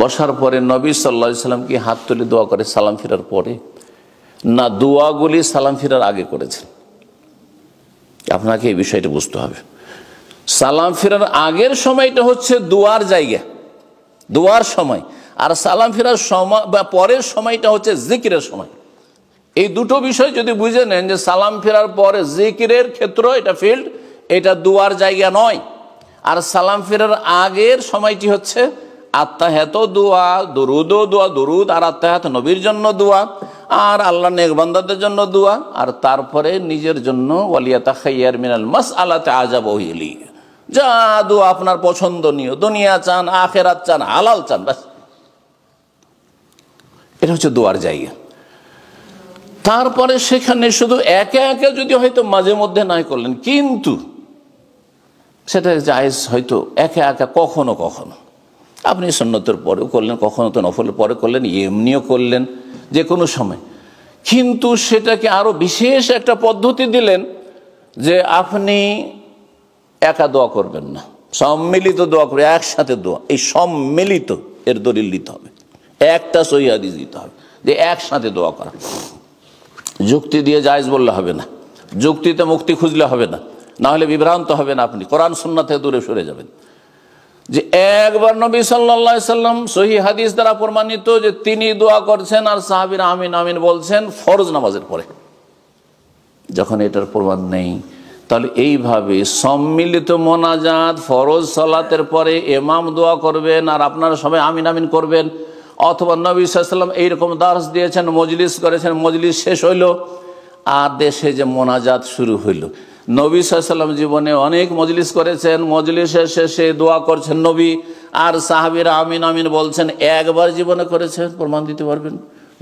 [SPEAKER 2] বসার পরে নবী সাল্লাল্লাহু আলাইহি ওয়াসাল্লাম কি হাত তুলে দোয়া করে সালাম ফিরার পরে, না দোয়াগুলি সালাম ফিরার আগে করেছেন? আপনাকে এই বিষয়টা বুঝতে হবে। সালাম ফেরার আগের সময়টা হচ্ছে দোয়ার জায়গা, দোয়ার সময়, আর সালাম ফেরার সময় বা পরের সময়টা হচ্ছে জিকিরের সময়। এই দুটো বিষয় যদি বুঝে নেন যে সালাম ফেরার পরে জিকিরের ক্ষেত্র, এটা ফিল্ড, এটা দোয়ার জায়গা নয়। আর সালাম ফেরার আগের সময়টি হচ্ছে আত্তাহিয়াত দোয়া, দরুদও দোয়া, দরুদ আর আত্তাহিয়াত নবীর জন্য দোয়া, আর আল্লাহ নেক বান্দাদের জন্য দোয়া, আর তারপরে নিজের জন্য ওয়ালিয়াতাখাইয়ার মিনাল মাসআলাতি আজাবাহু ইলি, যা দোয়া আপনার পছন্দনীয়, দুনিয়া চান, আখেরাত চান, হালাল চান, ব্যাস এটা হচ্ছে দোয়ার জায়গা। তারপরে সেখানে শুধু একে একে যদি হয়তো মাঝে মধ্যে নাই করলেন, কিন্তু সেটা জায়েজ হয়তো একে একা কখনো কখনো আপনি সুন্নতের পরেও করলেন, কখনো তো নফলের পরে করলেন, এমনিও করলেন, যে কোনো সময়। কিন্তু সেটাকে আরো বিশেষ একটা পদ্ধতি দিলেন যে আপনি একা দোয়া করবেন না, সম্মিলিত দোয়া করবে, একসাথে দোয়া। এই সম্মিলিত এর দলিল দিতে হবে, একটা সহিহ হাদিস দিতে হবে যে একসাথে দোয়া করা। যুক্তি দিয়ে জায়েজ বললে হবে না, যুক্তিতে মুক্তি খুঁজলে হবে না, না হলে বিভ্রান্ত হবেন আপনি, কোরআন সুন্নাহ থেকে দূরে সরে যাবেন। যে একবার নবী সাল্লাল্লাহু আলাইহি সাল্লাম সহিহ হাদিস দ্বারা প্রমাণিত যে তিনি দোয়া করছেন আর সাহাবীরা আমিন আমিন বলছেন ফরজ নামাজের পরে। যখন এটার প্রমাণ নেই, তাহলে এইভাবে সম্মিলিত মোনাজাত ফরজ সালাতের পরে ইমাম দোয়া করবেন আর আপনারা সবাই আমিন আমিন করবেন, অথবা নবী সাল্লাল্লাহু আলাইহি সাল্লাম এইরকম দার্স দিয়েছেন, মজলিস করেছেন, মজলিস শেষ হইল আর দেশে যে মোনাজাত শুরু হইল। নবী সাল্লাল্লাহু আলাইহি সাল্লাম জীবনে অনেক মজলিস করেছেন, মজলিসের শেষে দোয়া করছেন নবী আর সাহাবীরা আমিন আমিন বলছেন, একবার জীবনে করেছেন, প্রমাণ দিতে পারবেন?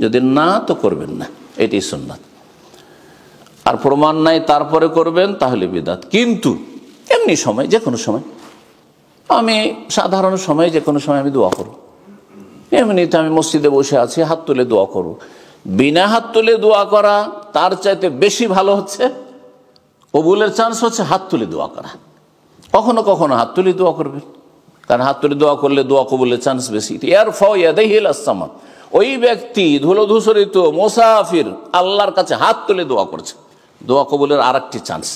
[SPEAKER 2] যদি না তো করবেন না, এটাই সুন্নাত। আর প্রমাণ নাই তারপরে করবেন তাহলে বিদআত। কিন্তু এমনি সময়, যে কোনো সময়, আমি সাধারণ সময় যে কোনো সময় আমি দোয়া করব, এমনিতে আমি মসজিদে বসে আছি, হাত তুলে দোয়া করব। বিনা হাত তুলে দোয়া করা তার চাইতে বেশি ভালো হচ্ছে, কবুলের চান্স হচ্ছে হাত তুলে দোয়া করা। কখনো কখনো হাত তুলে দোয়া করবেন, কারণ হাত তুলে দোয়া করলে দোয়া কবুলের চান্স বেশি। ইয়ারফাউ ইয়াদাইহি ইলাস সামা, ওই ব্যক্তি ধুলোধূসরিত মুসাফির আল্লাহর কাছে হাত তুলে দোয়া করছে, দোয়া কবুলের আর একটি চান্স।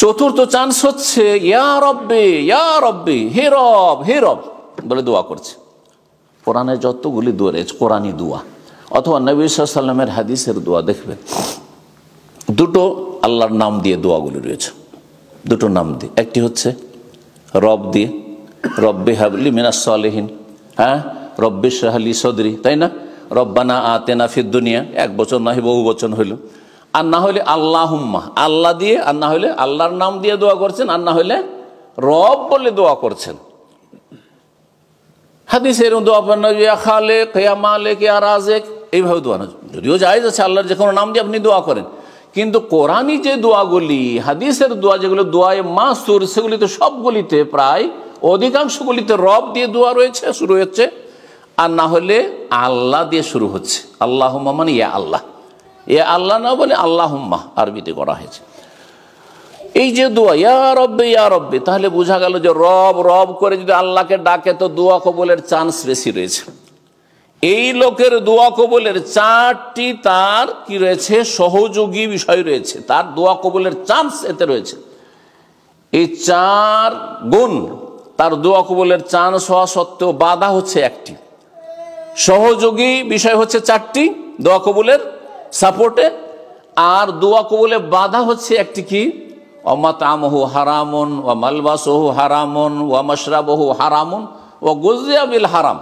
[SPEAKER 2] চতুর্থ চান্স হচ্ছে ইয়া রব্বি, ইয়া রব্বি, হে রব, হে রব বলে দোয়া করছে। কোরআনে যতগুলি দোয়া রয়েছে কোরআনী দোয়া অথবা নবী সাল্লাল্লাহু আলাইহি ওয়াসাল্লামের হাদিসের দোয়া দেখবেন, দুটো আল্লাহর নাম দিয়ে দোয়াগুলি রয়েছে, দুটো নাম দিয়ে। একটি হচ্ছে রব দিয়ে, রব্বি হাবলি মিনাস সালিহিন, হ্যাঁ, রব্বি ইশরাহ লি সদরি, তাই না? রব্বানা আতেনা ফিদ দুনিয়া, এক বচন নয় বহু বচন হইল। আর না হলে আল্লাহুম্মা, আল্লাহ দিয়ে, আর না হলে আল্লাহর নাম দিয়ে দোয়া করছেন, আর না হলে রব বলে দোয়া করছেন। হাদিসে এরকম দোয়া পড়েন, ইয়া খালিক, ইয়া মালিক, ইয়া রাজিক, এইভাবে দোয়া না। যদিও জায়েজ আছে আল্লাহর যে কোনো নাম দিয়ে আপনি দোয়া করেন, কিন্তু কোরআনী যে দোয়াগুলি, হাদিসের দোয়া যেগুলো দোয়ায়ে মাসুর, সেগুলিতে সবগুলিতে প্রায় অধিকাংশগুলিতে রব দিয়ে দোয়া রয়েছে, শুরু হচ্ছে, আর না হলে আল্লাহ দিয়ে শুরু হচ্ছে। আল্লাহুম্মা মানে ইয়া আল্লাহ, ইয়া আল্লাহ না বলে আল্লাহুম্মা আরবিতে করা হয়েছে। এই যে দোয়া ইয়া রব্বি, ইয়া রব্বি, তাহলে বোঝা গেল যে রব রব করে যদি আল্লাহকে ডাকে তো দোয়া কবুলের চান্স বেশি রয়েছে। এই লোকের দোয়া কবুলের 4টি তার কি রয়েছে, সহযোগী বিষয় রয়েছে, তার দোয়া কবুলের চান্স এতে রয়েছে। এই 4 গুণ তার দোয়া কবুলের চান্স হওয়া সত্ত্বেও বাধা হচ্ছে একটি, সহযোগী বিষয় হচ্ছে 4টি দোয়া কবুলের সাপোর্টে, আর দোয়া কবুলে বাধা হচ্ছে একটি কি, ওয়ামাতামহু হারামুন ওয়া মালবাসুহু হারামুন ওয়া মাশরাবুহু হারামুন ওয়া গুযিয়া বিল হারাম,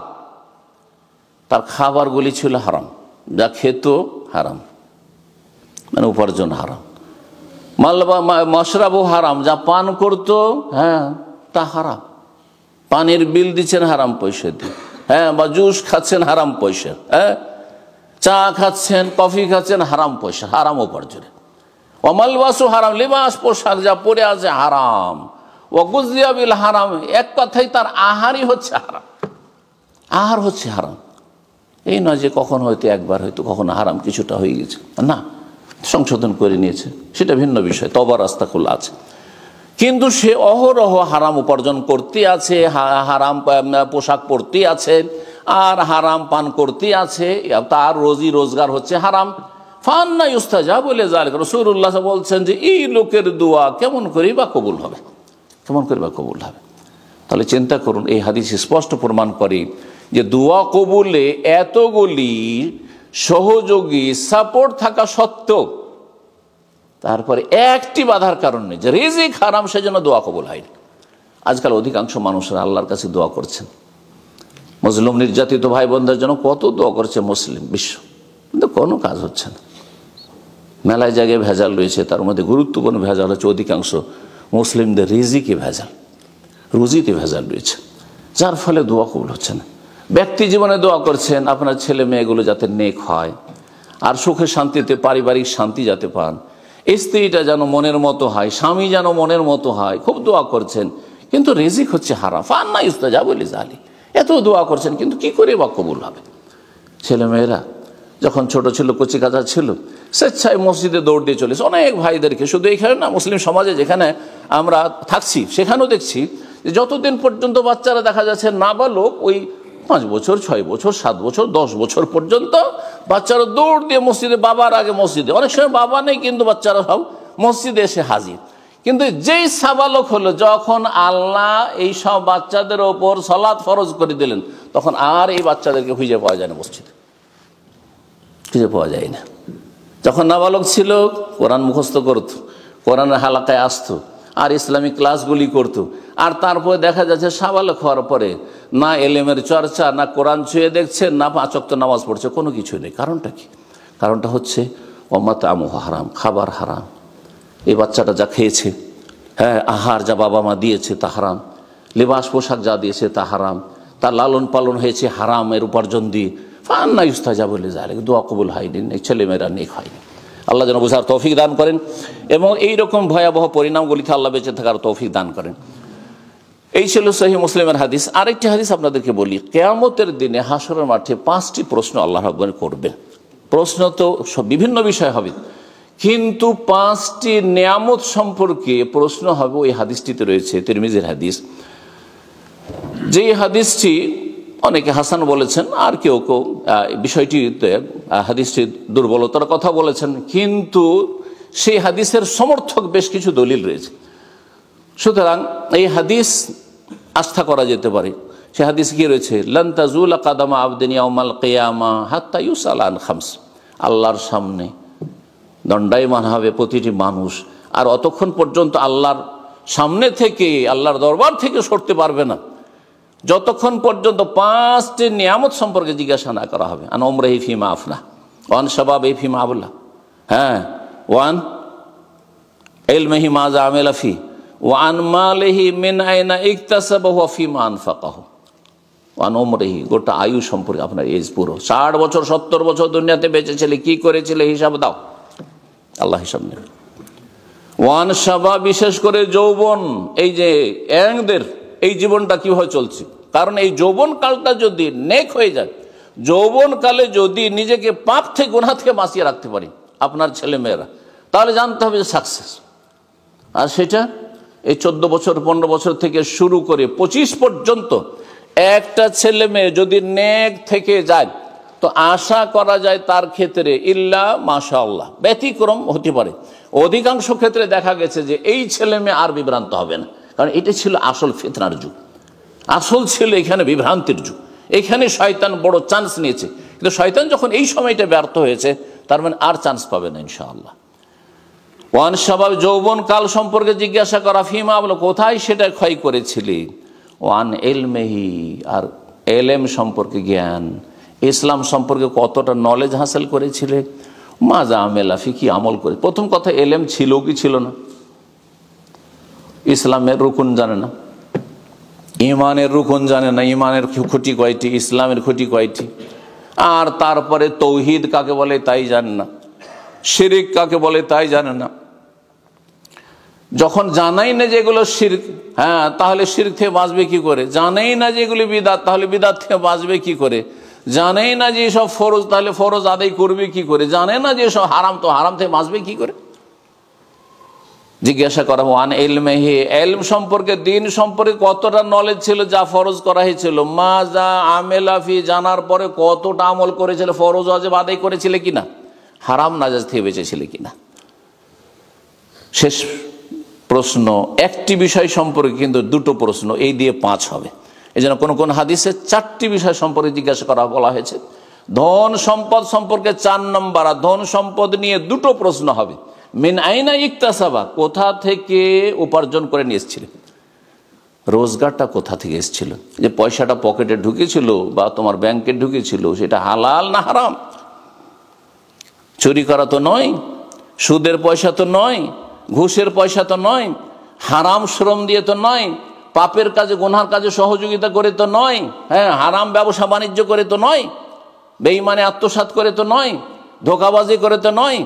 [SPEAKER 2] তার খাবারগুলি ছিল হারাম, যা খেত হারাম, মানে উপার্জন হারাম। মাশরাবু হারাম, যা পান করতো, হ্যাঁ, তা হারাম, পানির বিল দিচ্ছেন হারাম পয়সা দিয়ে, হ্যাঁ, বা জুস খাচ্ছেন হারাম পয়সা, হ্যাঁ, চা খাচ্ছেন, কফি খাচ্ছেন হারাম পয়সা, হারাম উপার্জনে। ওয়ামালবাসু হারাম, লিবাস পোশাক যা পরে আছে হারাম। ওয়াগুযিয়া বিল হারাম, এক কথাই তার আহারই হচ্ছে হারাম, আহার হচ্ছে হারাম। এই নয় যে কখন হয়তো একবার হয়তো কখনো হারাম কিছুটা হয়ে গেছে, না, সংশোধন করে নিয়েছে, সেটা ভিন্ন বিষয়, তওবার রাস্তা খোলা আছে। কিন্তু সে অহরহ হারাম উপার্জন করতে আছে, হারাম পোশাক পরতে আছে, আর হারাম পান করতে আছে, তার রোজি রোজগার হচ্ছে হারাম। ফান্না ইউস্তাজাবু লিযালিকা, রাসূলুল্লাহ বলছেন যে এই লোকের দোয়া কেমন করে বা কবুল হবে, কেমন করে বা কবুল হবে। তাহলে চিন্তা করুন, এই হাদিস স্পষ্ট প্রমাণ করে যে দোয়া কবুলে এতগুলি সহযোগী সাপোর্ট থাকা সত্ত্বেও তারপরে একটি বাধার কারণে যে রিজিক হারাম, সেজন্য দোয়া কবুল হয়নি। আজকাল অধিকাংশ মানুষরা আল্লাহর কাছে দোয়া করছেন, মুসলিম নির্যাতিত ভাই বোনদের জন্য কত দোয়া করছে মুসলিম বিশ্ব, কিন্তু কোনো কাজ হচ্ছে না। মেলায় জায়গায় ভেজাল রয়েছে, তার মধ্যে গুরুত্বপূর্ণ ভেজাল হচ্ছে অধিকাংশ মুসলিমদের রিজিকে ভেজাল, রুজিতে ভেজাল রয়েছে, যার ফলে দোয়া কবুল হচ্ছে না। ব্যক্তি জীবনে দোয়া করছেন আপনার ছেলে মেয়েগুলো যাতে নেক হয়, আর সুখে শান্তিতে পারিবারিক শান্তি যাতে পান, স্ত্রীটা যেন মনের মতো হয়, স্বামী যেন মনের মতো হয়, খুব দোয়া করছেন, কিন্তু রিজিক হচ্ছে হারাম। ফান্না ইউস্তাজাবু লিযালিকা, এত দোয়া করছেন কিন্তু কি করে বা কবুল হবে। ছেলেমেয়েরা যখন ছোট ছিল, কচি কাঁচা ছিল, স্বেচ্ছায় মসজিদে দৌড় দিয়ে চলেছে অনেক ভাইদেরকে। শুধু এখানে না, মুসলিম সমাজে যেখানে আমরা থাকছি সেখানেও দেখছি যে যতদিন পর্যন্ত বাচ্চারা দেখা যাচ্ছে নাবালক, ওই 5 বছর 6 বছর 7 বছর 10 বছর পর্যন্ত বাচ্চারা দৌড় দিয়ে মসজিদে, বাবার আগে মসজিদে, অনেক সময় বাবা নেই কিন্তু বাচ্চারা সব মসজিদে এসে হাজির। কিন্তু যেই সাবালক হলো, যখন আল্লাহ এই সব বাচ্চাদের ওপর সালাত ফরজ করে দিলেন, তখন আর এই বাচ্চাদেরকে খুঁজে পাওয়া যায় না, মসজিদে খুঁজে পাওয়া যায় না। যখন নাবালক ছিল কোরআন মুখস্থ করত, কোরআনের হালাকায় আসতো, আর ইসলামিক ক্লাসগুলি করত, আর তারপরে দেখা যাচ্ছে সাবালক হওয়ার পরে না এলেমের চর্চা, না কোরআন ছুঁয়ে দেখছেন, না 5 ওয়াক্ত নামাজ পড়ছে, কোনো কিছু নেই। কারণটা কি? কারণটা হচ্ছে ওমাতামুহু হারাম, খাবার হারাম। এই বাচ্চাটা যা খেয়েছে, হ্যাঁ, আহার যা বাবা মা দিয়েছে তা হারাম, লেবাস পোশাক যা দিয়েছে তা হারাম, তার লালন পালন হয়েছে হারামের উপার্জন দিয়ে। ফান্না ইউস্তাজাবু লিযালিকা, দোয়া কবুল হয়নি, ছেলেমেয়েরা নেক হয়নি। আল্লাহ যেন বোঝার তৌফিক দান করেন এবং এইরকম ভয়াবহ পরিণামগুলিতে আল্লাহ বেঁচে থাকার তৌফিক দান করেন। এই ছিল সহিহ মুসলিমের হাদিস। আরেকটি হাদিস আপনাদেরকে বলি, কিয়ামতের দিনে হাসরের মাঠে 5টি প্রশ্ন আল্লাহ রাব্বুল করবেন। প্রশ্ন তো বিভিন্ন বিষয় হবে, কিন্তু 5টি নিয়ামত সম্পর্কে প্রশ্ন হবে। ওই হাদিসটিতে রয়েছে, তিরমিজির হাদিস, যে হাদিসটি অনেকে হাসান বলেছেন, আর কেউ কেউ বিষয়টিতে হাদিসটি দুর্বলতার কথা বলেছেন, কিন্তু সেই হাদিসের সমর্থক বেশ কিছু দলিল রয়েছে। সুতরাং এই হাদিস আস্থা করা যেতে পারে। সে হাদিস কি রয়েছে? লান তাজুলা কাদামা আবদিন ইয়াউমাল কিয়ামা হাত্তা ইউসাল আন খামস, আল্লাহর সামনে দণ্ডায়মান হবে প্রতিটি মানুষ, আর অতক্ষণ পর্যন্ত আল্লাহর সামনে থেকে, আল্লাহর দরবার থেকে সরতে পারবে না যতক্ষণ পর্যন্ত 5টি নিয়ামত সম্পর্কে জিজ্ঞাসা না করা হবে। আন উমরিহি ফিমা আফনা, ওয়ান শাবাবিহি ফিমা আবলা, হ্যাঁ, ওয়ান ইলমিহি মাজা আমিলা ফি, ওয়ান মালিহি মিন আইনা ইকতাসাবাহু ওয়া ফিমা আনফাকাহু, ওয়ান উমরিহি, গোটা আয়ু সম্পর্কে, আপনার এজ পুরো 60 বছর 70 বছর দুনিয়াতে বেঁচে ছিলে, কি করেছিলে হিসাব দাও, আল্লাহ হিসাব নেবে। ওয়ান শাবা, বিশেষ করে যৌবন, এই যে ইয়াংদের এই জীবনটা কিভাবে চলছে, কারণ এই যৌবন কালটা যদি নেক হয়ে যায়, যৌবন কালে যদি নিজেকে পাপ থেকে গুনাহ থেকে বাঁচিয়ে রাখতে পারি আপনার ছেলে মেয়েরা, তাহলে জানতে হবে যে সাকসেস। আর সেটা এই 14 বছর 15 বছর থেকে শুরু করে 25 পর্যন্ত একটা ছেলে মেয়ে যদি নেক থেকে যায়, তো আশা করা যায় তার ক্ষেত্রে ইল্লা মাশাআল্লাহ ব্যতিক্রম হতে পারে। অধিকাংশ ক্ষেত্রে দেখা গেছে যে এই ছেলে মেয়ে আর বিভ্রান্ত হবে না, কারণ এটা ছিল আসল ফিতনার যুগ, আসল ছিল এখানে বিভ্রান্তির যুগ। এখানে শয়তান বড় চান্স নিয়েছে, কিন্তু শয়তান যখন এই সময়টা ব্যর্থ হয়েছে, তার মানে আর চান্স পাবে না ইনশাআল্লাহ। ওয়ান শাবাব, যৌবন কাল সম্পর্কে জিজ্ঞাসা করা, ফিমা বলো কোথায় সেটা ক্ষয় করেছিলি, ওয়ান ইলমিহি, আর এলেম সম্পর্কে জ্ঞান, ইসলাম সম্পর্কে কতটা নলেজ হাসিল করেছিলে, মাজা আমেলা ফি, কি আমল করে। প্রথম কথা, এলেম ছিল কি ছিল না, ইসলামের রুকুন জানে না, ইমানের রুকুন জানে না, ইমানের খুঁটি কয়টি, ইসলামের খুঁটি কয়টি, আর তারপরে তৌহিদ কাকে বলে তাই জানে না, শিরিক কাকে বলে তাই জানে না, যখন জানাই না যে এগুলো শিরক, হ্যাঁ, তাহলে শিরক থেকে বাঁচবে কি করে? জানেই না যে এগুলি বিদআত, তাহলে বিদআত থেকে বাঁচবে কি করে? জানেই না যে সব ফরজ, তাহলে ফরজ আদায় করবে কি করে? জানে না যে সব হারাম, তো হারাম থেকে বাঁচবে কি করে? জিজ্ঞাসা করা ওয়ান ইলমিহি, ইলম সম্পর্কে, দিন সম্পর্কে কতটা নলেজ ছিল যা ফরজ করা হয়েছিল? মা যা আমেলা ফি, জানার পরে কতটা আমল করেছিল? ফরজ ওয়াজিব আদায় করেছিলে কিনা? হারাম নাজায়েজ থেকে বেঁচেছিলে কিনা? শেষ প্রশ্ন, একটি বিষয় সম্পর্কে কিন্তু দুটো প্রশ্ন, এই দিয়ে 5 হবে। এই জন্য কোন কোন হাদিসে 4টি বিষয় সম্পর্কে জিজ্ঞাসা করা বলা হয়েছে। ধন সম্পদ সম্পর্কে 4 নম্বর, আর ধন সম্পদ নিয়ে 2টো প্রশ্ন হবে। মিন আইনা ইকতাসাবা, কোথা থেকে উপার্জন করে নিয়ে এসেছিলেন? রোজগারটা কোথা থেকে এসেছিল? যে পয়সাটা পকেটে ঢুকেছিল বা তোমার ব্যাংকে ঢুকেছিল, সেটা হালাল না হারাম? চুরি করা তো নয়, সুদের পয়সা তো নয়, ঘুষের পয়সা তো নয়, হারাম শ্রম দিয়ে তো নয়, পাপের কাজে গুনার কাজে সহযোগিতা করে তো নয়, হ্যাঁ, হারাম ব্যবসা বাণিজ্য করে তো নয়, বেঈমানে আত্মসাৎ করে তো নয়, ধোঁকাবাজি করে তো নয়,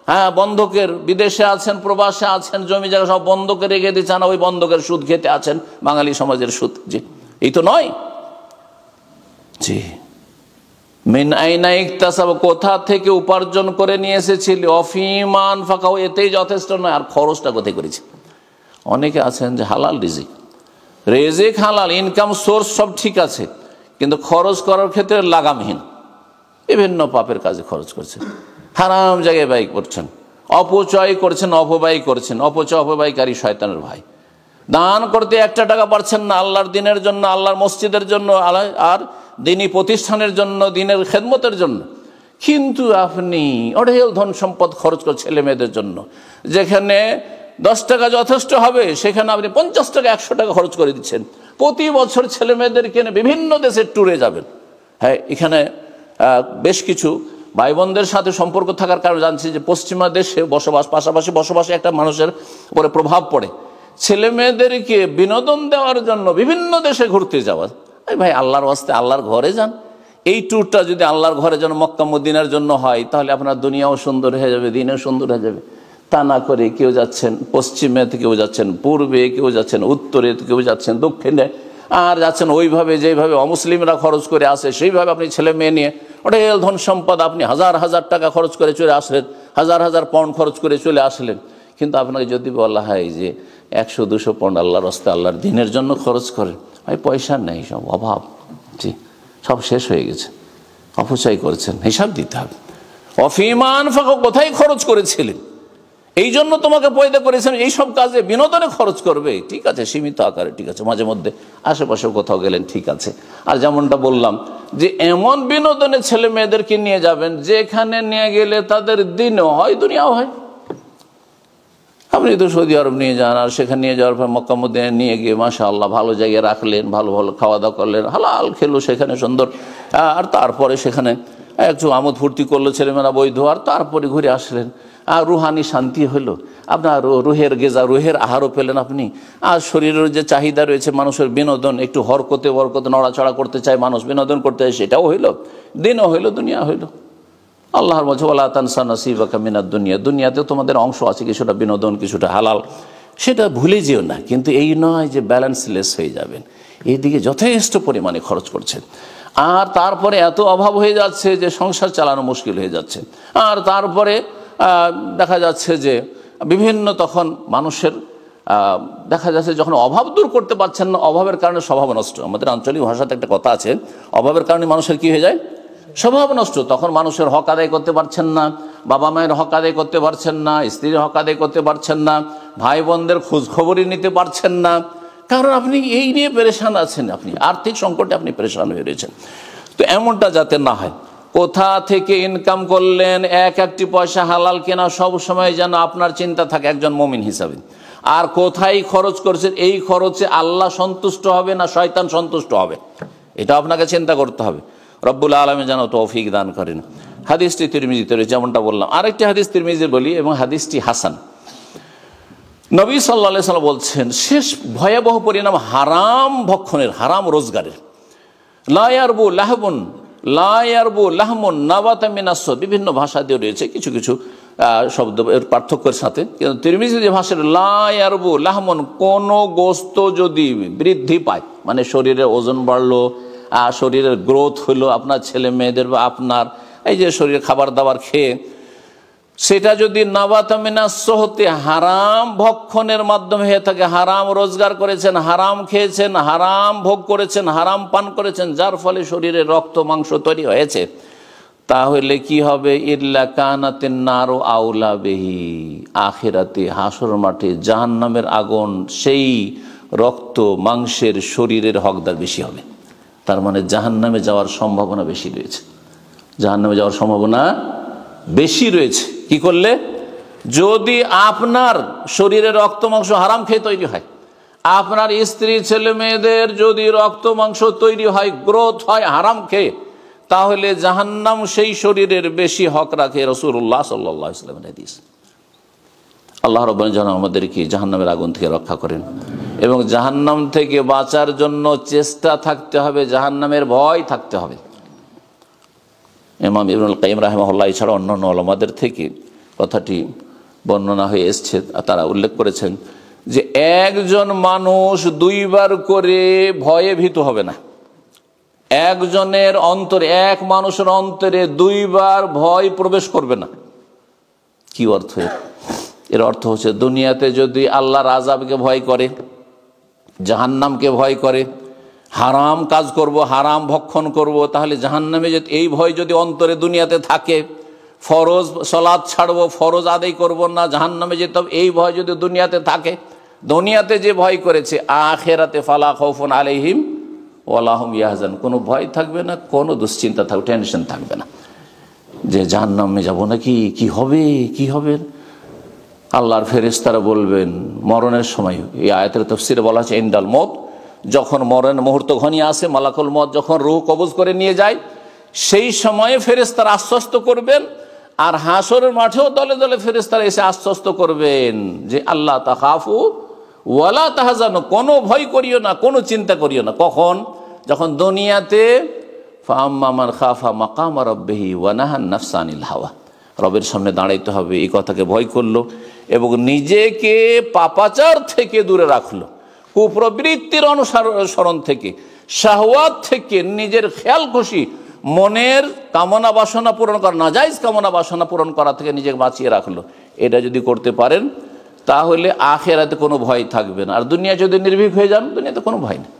[SPEAKER 2] হ্যাঁ, বন্ধকের, বিদেশে আছেন, প্রবাসে আছেন, জমি জায়গা সব বন্ধকে রেখে দিচ্ছেন, ওই বন্ধকের সুদ খেতে আছেন, বাঙালি সমাজের সুদ, জি, এই তো নয়। জি, মিন আইনা ইকতাসাব, কোথা থেকে উপার্জন করে নিয়ে এসেছিল? অফিমান ফাঁকাও, এতেই যথেষ্ট নয়, আর খরচটা কোথায় করেছে? অনেকে আছেন যে হালাল রিজিক, রেজিক হালাল, ইনকাম সোর্স সব ঠিক আছে, কিন্তু খরচ করার ক্ষেত্রে লাগামহীন, বিভিন্ন পাপের কাজে খরচ করছেন, হারাম জায়গায় ব্যয় করছেন, অপচয় করছেন, অপব্যয় করছেন। অপচয় অপব্যয়কারী শয়তানের ভাই। দান করতে 1 টাকা পারছেন না আল্লাহর দিনের জন্য, আল্লাহর মসজিদের জন্য, আর দিনী প্রতিষ্ঠানের জন্য, দিনের খেদমতের জন্য, কিন্তু আপনি অঢেল ধন সম্পদ খরচ করছেন ছেলে মেয়েদের জন্য। যেখানে 10 টাকা যথেষ্ট হবে, সেখানে আপনি 50 টাকা 100 টাকা খরচ করে দিচ্ছেন। প্রতি বছর ছেলে মেয়েদেরকে বিভিন্ন দেশে ট্যুরে যাবেন। হ্যাঁ, এখানে বেশ কিছু ভাই বোনদের সাথে সম্পর্ক থাকার কারণে জানছি যে পশ্চিমা দেশে বসবাস, পাশাপাশি বসবাসে একটা মানুষের উপরে প্রভাব পড়ে। ছেলে মেয়েদেরকে বিনোদন দেওয়ার জন্য বিভিন্ন দেশে ঘুরতে যাওয়া। ভাই, আল্লাহর ওয়াস্তে আল্লাহর ঘরে যান। এই ট্যুরটা যদি আল্লাহর ঘরে যেন মক্কা মদিনার জন্য হয়, তাহলে আপনার দুনিয়াও সুন্দর হয়ে যাবে, দিনও সুন্দর হয়ে যাবে। তা না করে কেউ যাচ্ছেন পশ্চিমে, কেউ যাচ্ছেন পূর্বে, কেউ যাচ্ছেন উত্তরে, কেউ যাচ্ছেন দক্ষিণে, আর যাচ্ছেন ওইভাবে যেভাবে অমুসলিমরা খরচ করে আসে সেইভাবে আপনি ছেলে মেয়ে নিয়ে অঢেল ধন সম্পদ, আপনি হাজার হাজার টাকা খরচ করে চলে আসলেন, হাজার হাজার পাউন্ড খরচ করে চলে আসলেন। কিন্তু আপনাকে যদি বলা হয় যে 100-200 পাউন্ড আল্লাহর রাস্তায় আল্লাহর দিনের জন্য খরচ করেন, ভাই পয়সা নেই, সব অভাব, জি, সব শেষ হয়ে গেছে, অপচয় করেছেন, হিসাব দিতে হবে। অফিমান ফাঁকা, কোথায় খরচ করেছিলেন? এই জন্য তোমাকে পয়দা করেছেন এইসব কাজে, বিনোদনে খরচ করবে, ঠিক আছে, সীমিত আকারে, ঠিক আছে, মাঝে মধ্যে আশেপাশে কোথাও গেলেন, ঠিক আছে। আর যেমনটা বললাম যে এমন বিনোদনে ছেলে মেয়েদেরকে নিয়ে যাবেন যেখানে নিয়ে গেলে তাদের দিনও হয়, দুনিয়াও হয়। আপনি তো সৌদি আরব নিয়ে যান, আর সেখানে নিয়ে যাওয়ার পর মক্কা মদিনায় নিয়ে গিয়ে মাশাআল্লাহ ভালো জায়গায় রাখলেন, ভালো ভালো খাওয়া দাওয়া করলেন, হালাল খেলো সেখানে সুন্দর, আর তারপরে সেখানে একটু আমোদ ফুর্তি করলো ছেলেমেয়েরা বৈধ, আর তারপরে ঘুরে আসলেন, আর রুহানি শান্তি হলো, আপনার রুহের গেজা, রুহের আহারও পেলেন আপনি। আর শরীরের যে চাহিদা রয়েছে মানুষের বিনোদন, একটু হরকতে বরকতে নড়াচড়া করতে চায় মানুষ, বিনোদন করতে চায়, সেটাও হইল, দিনও হইল, দুনিয়া হইল। আল্লাহর বলছে ওয়ালা তানসা নাসিবাকা মিনাদ দুনিয়া, দুনিয়াতেও তোমাদের অংশ আছে, কিছুটা বিনোদন, কিছুটা হালাল, সেটা ভুলে যেও না। কিন্তু এই নয় যে ব্যালেন্সলেস হয়ে যাবেন, এইদিকে যথেষ্ট পরিমাণে খরচ করছেন, আর তারপরে এত অভাব হয়ে যাচ্ছে যে সংসার চালানো মুশকিল হয়ে যাচ্ছে, আর তারপরে দেখা যাচ্ছে যে বিভিন্ন তখন মানুষের দেখা যাচ্ছে যখন অভাব দূর করতে পারছেন না, অভাবের কারণে স্বভাব নষ্ট। আমাদের আঞ্চলিক ভাষাতে একটা কথা আছে, অভাবের কারণে মানুষের কি হয়ে যায়? স্বভাব নষ্ট। তখন মানুষের হক আদায় করতে পারছেন না, বাবা মায়ের হক আদায় করতে পারছেন না, স্ত্রীর হক আদায় করতে পারছেন না, ভাই বোনদের খোঁজ খবরই নিতে পারছেন না, কারণ আপনি এই নিয়ে পেরেশান আছেন, আপনি আর্থিক সংকটে আপনি পেরেশান হয়ে রয়েছেন। তো এমনটা যাতে না হয়, কোথা থেকে ইনকাম করলেন, একটি পয়সা হালাল কেনা সব সময় যেন আপনার চিন্তা থাকে একজন মুমিন হিসাবে। আর কোথায় খরচ করছেন, এই খরচে আল্লাহ সন্তুষ্ট হবে না শয়তান সন্তুষ্ট হবে, এটা আপনাকে চিন্তা করতে হবে। রব্বুল আলামিন যেন তৌফিক দান করেন। হাদিসটি তিরমিজিতে রয়েছে, যেমনটা বললাম। আরেকটি হাদিস তিরমিজি বলি, এবং হাদিসটি হাসান। নবী সাল্লাল্লাহু আলাইহি ওয়াসাল্লাম বলছেন, শেষ ভয়াবহ পরিণাম হারাম ভক্ষণের, হারাম রোজগারের। লা ইয়ারবু লাহবুন, লা ইয়ারবু লাহমুন নাবাতা মিনাস, বিভিন্ন ভাষা দিয়ে রয়েছে, কিছু কিছু শব্দ এর পার্থক্যের সাথে। কিন্তু তিরমিজি যে ভাষার লা ইয়ারবু লাহমন, কোনো গোস্ত যদি বৃদ্ধি পায়, মানে শরীরের ওজন বাড়লো, শরীরের গ্রোথ হলো, আপনার ছেলে মেয়েদের বা আপনার এই যে শরীরে খাবার দাবার খেয়ে, সেটা যদি নাবাতা মিনাস সুহতি, হারাম ভক্ষণের মাধ্যমে হয়ে থাকে, হারাম রোজগার করেছেন, হারাম খেয়েছেন, হারাম ভোগ করেছেন, হারাম পান করেছেন, যার ফলে শরীরে রক্ত মাংস তৈরি হয়েছে, তাহলে কি হবে? ইল্লা কানাতিন নারু আউলা বিহি, আখিরাতে হাসর মাঠে জাহান্নামের আগুন সেই রক্ত মাংসের শরীরের হকদার বেশি হবে। তার মানে জাহান্নামে যাওয়ার সম্ভাবনা বেশি রয়েছে, জাহান্নামে যাওয়ার সম্ভাবনা বেশি রয়েছে। কি করলে? যদি আপনার শরীরে রক্ত মাংস হারাম খেয়ে তৈরি হয়, আপনার স্ত্রী ছেলে মেয়েদের যদি রক্ত মাংস তৈরি হয়, গ্রোথ হয় হারাম খেয়ে, তাহলে জাহান্নাম সেই শরীরের বেশি হক রাখে। রাসূলুল্লাহ সাল্লাল্লাহু আলাইহি ওয়াসাল্লামের হাদিস। আল্লাহ রাব্বুল যেন আমাদেরকে জাহান্নামের আগুন থেকে রক্ষা করেন, এবং জাহান্নাম থেকে বাঁচার জন্য চেষ্টা থাকতে হবে, জাহান্নামের ভয় থাকতে হবে। ইমাম ইবনুল কাইয়িম রাহিমাহুল্লাহ এছাড়া অন্যান্য ওলামাদের থেকে কথাটি বর্ণনা হয়ে এসছে, তারা উল্লেখ করেছেন যে একজন মানুষ দুইবার করে ভয়ে ভীত হবে না। একজনের অন্তরে, এক মানুষের অন্তরে দুইবার ভয় প্রবেশ করবে না। কি অর্থ এর? এর অর্থ হচ্ছে দুনিয়াতে যদি আল্লাহর আযাবকে ভয় করে, জাহান্নামকে ভয় করে, হারাম কাজ করব, হারাম ভক্ষণ করব, তাহলে জাহান্নামে যদি এই ভয় যদি অন্তরে দুনিয়াতে থাকে, ফরজ সালাত ছাড়বো, ফরজ আদায় করব না, জাহান্নামে যেতে হবে, এই ভয় যদি দুনিয়াতে থাকে, দুনিয়াতে যে ভয় করেছে, আখিরাতে ফালা খাউফুন আলাইহিম ওয়ালা হুম ইয়াহজান, কোনো ভয় থাকবে না, কোনো দুশ্চিন্তা থাকবে, টেনশন থাকবে না যে জাহান্নামে যাব নাকি, কি হবে কি হবে। আল্লাহর ফেরেশতারা বলবেন মরণের সময়, এই আয়াতের তাফসীরে বলা আছে ইনদাল মউত, যখন মরণের মুহূর্ত ঘনিয়ে আসে, মালাকুল মউত যখন রূহ কবজ করে নিয়ে যায়, সেই সময়ে ফেরেশতারা আশ্বস্ত করবেন, আর হাসরের মাঠেও দলে দলে ফেরেশতারা এসে আশ্বস্ত করবেন যে আল্লাহ তাখাফু ওয়ালা তাহজানু, কোনো ভয় করিও না, কোনো চিন্তা করিও না। কখন? যখন দুনিয়াতে ফাআম্মা মান খাফা মাকাম রাব্বিহি ওয়া নাহান নাফসা আনিল হাওয়া, রবের সামনে দাঁড়াইতে হবে এই কথাকে ভয় করলো, এবং নিজেকে পাপাচার থেকে দূরে রাখলো, কুপ্রবৃত্তির অনুসরণ থেকে, শাহওয়াত থেকে, নিজের খেয়াল খুশি মনের কামনা বাসনা পূরণ করা, নাজায়েজ কামনা বাসনা পূরণ করা থেকে নিজেকে বাঁচিয়ে রাখলো। এটা যদি করতে পারেন তাহলে আখিরাতে কোনো ভয় থাকবে না। আর দুনিয়া যদি নির্ভীক হয়ে যান, দুনিয়াতে কোনো ভয় নেই,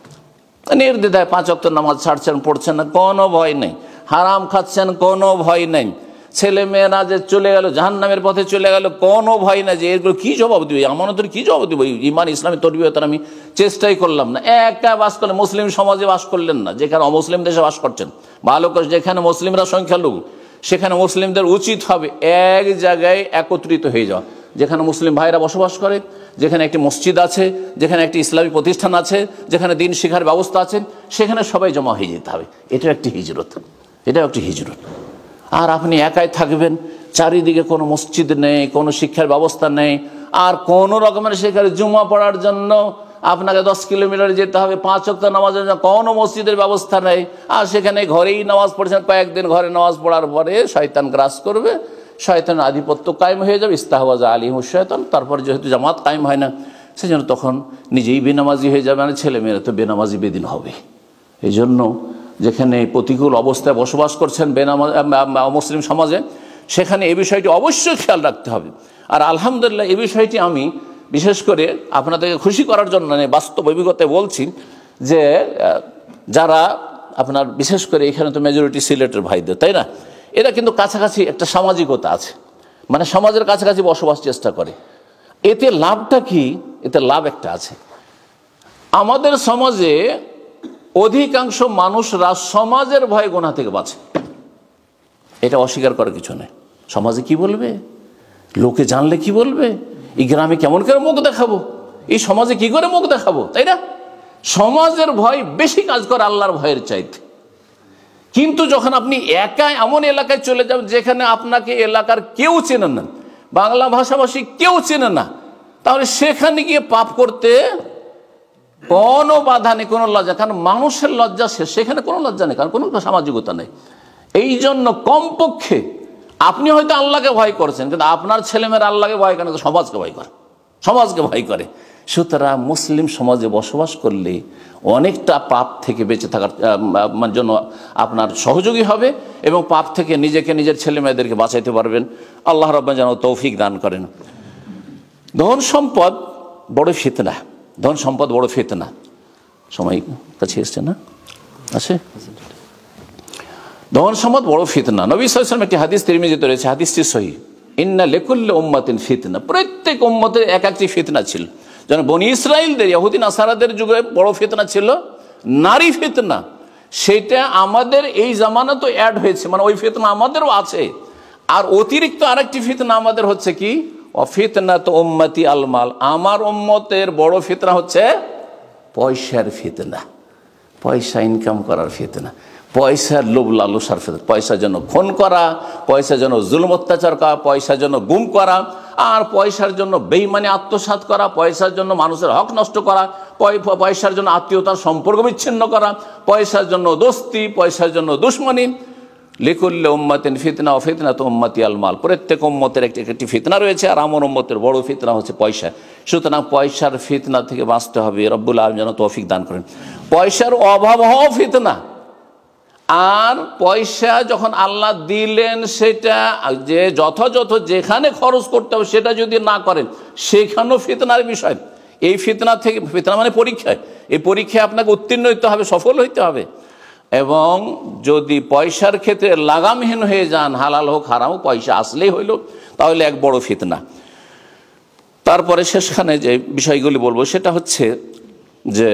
[SPEAKER 2] নির্দ্বিধায় 5 ওয়াক্ত নামাজ ছাড়ছেন, পড়ছেন না, কোনো ভয় নেই, হারাম খাচ্ছেন, কোনো ভয় নেই, ছেলে মেয়েরা যে চলে গেল জাহান্নামের পথে চলে গেল, কোনো ভয় না যে এগুলো কি জবাব দিবে, আমানতের কি জবাব দিব, ইমান ইসলামী তরবিয়তের আমি চেষ্টাই করলাম না। একা বাস করলেন, মুসলিম সমাজে বাস করলেন না, যেখানে অমুসলিম দেশে বাস করছেন, ভালো করে যেখানে মুসলিমরা সংখ্যালঘু, সেখানে মুসলিমদের উচিত হবে এক জায়গায় একত্রিত হয়ে যাওয়া। যেখানে মুসলিম ভাইরা বসবাস করে, যেখানে একটি মসজিদ আছে, যেখানে একটি ইসলামী প্রতিষ্ঠান আছে, যেখানে দিন শিক্ষার ব্যবস্থা আছে, সেখানে সবাই জমা হয়ে যেতে হবে। এটা একটি হিজরত, এটাও একটি হিজরত। আর আপনি একাই থাকবেন, চারিদিকে কোনো মসজিদ নেই, কোনো শিক্ষার ব্যবস্থা নেই, আর কোনো রকমের সেখানে জুমা পড়ার জন্য আপনাকে 10 কিলোমিটার যেতে হবে, 5 ওয়াক্ত নামাজের জন্য কোনো মসজিদের ব্যবস্থা নেই, আর সেখানে ঘরেই নামাজ পড়ছেন, কয়েকদিন ঘরে নামাজ পড়ার পরে শয়তান গ্রাস করবে, শয়তানের আধিপত্য কায়েম হয়ে যাবে, ইস্তাহওয়াজা আলিহিমুশ শয়তান। তারপর যেহেতু জামাত কায়েম হয় না, সেজন্য তখন নিজেই বেনামাজি হয়ে যাবে, মানে ছেলে মেয়েরা তো বেনামাজি বেদিন হবে। এই জন্য যেখানে প্রতিকূল অবস্থায় বসবাস করছেন মুসলিম সমাজে, সেখানে এই বিষয়টি অবশ্যই খেয়াল রাখতে হবে। আর আলহামদুলিল্লাহ এই বিষয়টি আমি বিশেষ করে আপনাদেরকে খুশি করার জন্য বাস্তব অভিজ্ঞতায় বলছি যে যারা আপনার বিশেষ করে এখানে তো মেজরিটি সিলেটের ভাইদের, তাই না, এরা কিন্তু কাছাকাছি একটা সামাজিকতা আছে, মানে সমাজের কাছাকাছি বসবাস চেষ্টা করে। এতে লাভটা কি? এতে লাভ একটা আছে, আমাদের সমাজে অধিকাংশ মানুষরা সমাজের ভয়ে গুনাহ থেকে বাঁচে, এটা অস্বীকার করার কিছু নেই। সমাজে কি বলবে, লোকে জানলে কি বলবে, এই গ্রামে কেমন করে মুখ দেখাবো, এই সমাজে কি করে মুখ দেখাবো, তাই না? সমাজের ভয় বেশি কাজ করে আল্লাহর ভয়ের চাইতে। কিন্তু যখন আপনি একাই এমন এলাকায় চলে যাবেন যেখানে আপনাকে এলাকার কেউ চেনে না, বাংলা ভাষাভাষী কেউ চেনে না, তাহলে সেখানে গিয়ে পাপ করতে কোনো বাধা নেই, কোনো লজ্জা, কারণ মানুষের লজ্জা সেখানে কোনো লজ্জা নেই, কারণ কোনো সামাজিকতা নেই। এই জন্য কমপক্ষে আপনি হয়তো আল্লাহকে ভয় করছেন, কিন্তু আপনার ছেলেমেয়েরা আল্লাহকে ভয় করে না, সমাজকে ভয় করে, সমাজকে ভয় করে। সুতরাং মুসলিম সমাজে বসবাস করলে অনেকটা পাপ থেকে বেঁচে থাকার জন্য আপনার সহযোগী হবে এবং পাপ থেকে নিজেকে, নিজের ছেলে মেয়েদেরকে বাঁচাইতে পারবেন। আল্লাহ রাব্বানা যেন তৌফিক দান করেন। ধন সম্পদ বড় ফিতনা, ধন সম্পদ বড় ফিতনা। সময় কাছে এসছে না? আছে? ধন সম্পদ বড় ফিতনা। নবী সাল্লাল্লাহু আলাইহি ওয়াসাল্লাম একটি হাদিস তিরমিজিতে রয়েছে, হাদিসটি সহিহ। ইন্না লিকুল্লি উম্মাতিন ফিতনা, প্রত্যেক উম্মতের এক একটি ফিতনা ছিল। যেন বনি ইসরাইলদের, ইহুদি নাসারাদের যুগে বড় ফিতনা ছিল নারী ফিতনা, সেটা আমাদের এই জামানা তো অ্যাড হয়েছে, মানে ওই ফিতনা আমাদেরও আছে। আর অতিরিক্ত আরেকটি ফিতনা আমাদের হচ্ছে কি, অফিতনা তো উম্মতি আলমাল, আমার উম্মতের বড় ফিতনা হচ্ছে পয়সার ফিতনা, পয়সা ইনকাম করার ফিতনা, পয়সার লোভ লালসার ফিতনা, পয়সার জন্য খুন করা, পয়সার জন্য জুলুম অত্যাচার করা, পয়সার জন্য গুম করা, আর পয়সার জন্য বেঈমানি আত্মসাৎ করা, পয়সার জন্য মানুষের হক নষ্ট করা, পয়সার জন্য আত্মীয়তার সম্পর্ক বিচ্ছিন্ন করা, পয়সার জন্য দোস্তি, পয়সার জন্য দুশ্মনী। লিকুল্লি উম্মাতিন ফিতনা ও ফিতনা তো উম্মতি আল মাল, প্রত্যেক উম্মতের একটি ফিতনা রয়েছে, আর আমার উম্মতের বড় ফিতনা হচ্ছে পয়সা। সুতরাং পয়সার ফিতনা থেকে বাঁচতে হবে। রব্বুল আলামিন যেন তৌফিক দান করেন। পয়সার অভাব হওয়া ফিতনা, আর পয়সা যখন আল্লাহ দিলেন সেটা যে যথাযথ যেখানে খরচ করতে হবে সেটা যদি না করেন সেখানেও ফিতনার বিষয়। এই ফিতনা থেকে, ফিতনা মানে পরীক্ষায়, এই পরীক্ষায় আপনাকে উত্তীর্ণ হতে হবে, সফল হইতে হবে। এবং যদি পয়সার ক্ষেত্রে লাগামহীন হয়ে যান, হালাল হোক হারাম হোক, পয়সা আসলেই হইল, তাহলে এক বড় ফিতনা। তারপরে শেষখানে যে বিষয়গুলি বলবো সেটা হচ্ছে যে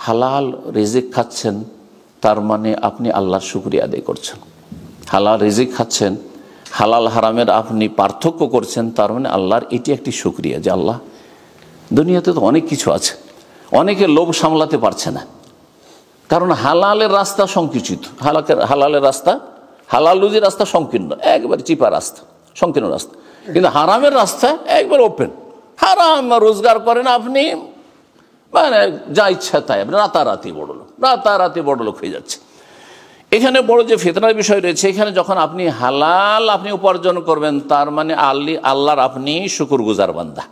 [SPEAKER 2] হালাল রিজিক খাচ্ছেন, তার মানে আপনি আল্লাহর শুকরিয়া আদায় করছেন। হালাল রিজিক খাচ্ছেন, হালাল হারামের আপনি পার্থক্য করছেন, তার মানে আল্লাহর এটি একটি শুকরিয়া যে আল্লাহ, দুনিয়াতে তো অনেক কিছু আছে, অনেকে লোভ সামলাতে পারছে না, কারণ হালালের রাস্তা সংকুচিত, হালালের রাস্তা, হালাল রুজির রাস্তা সংকীর্ণ, একবার চিপা রাস্তা, সংকীর্ণ রাস্তা। কিন্তু হারামের রাস্তা একবার ওপেন, হারাম রোজগার করেন আপনি, মানে যা ইচ্ছা তাই, আপনি রাতারাতি বড় লোক হয়ে যাচ্ছে। এখানে বড় যে ফিতনার বিষয় রয়েছে, এখানে যখন আপনি হালাল আপনি উপার্জন করবেন, তার মানে আল্লাহর আপনি শুকরগুজার বান্দা।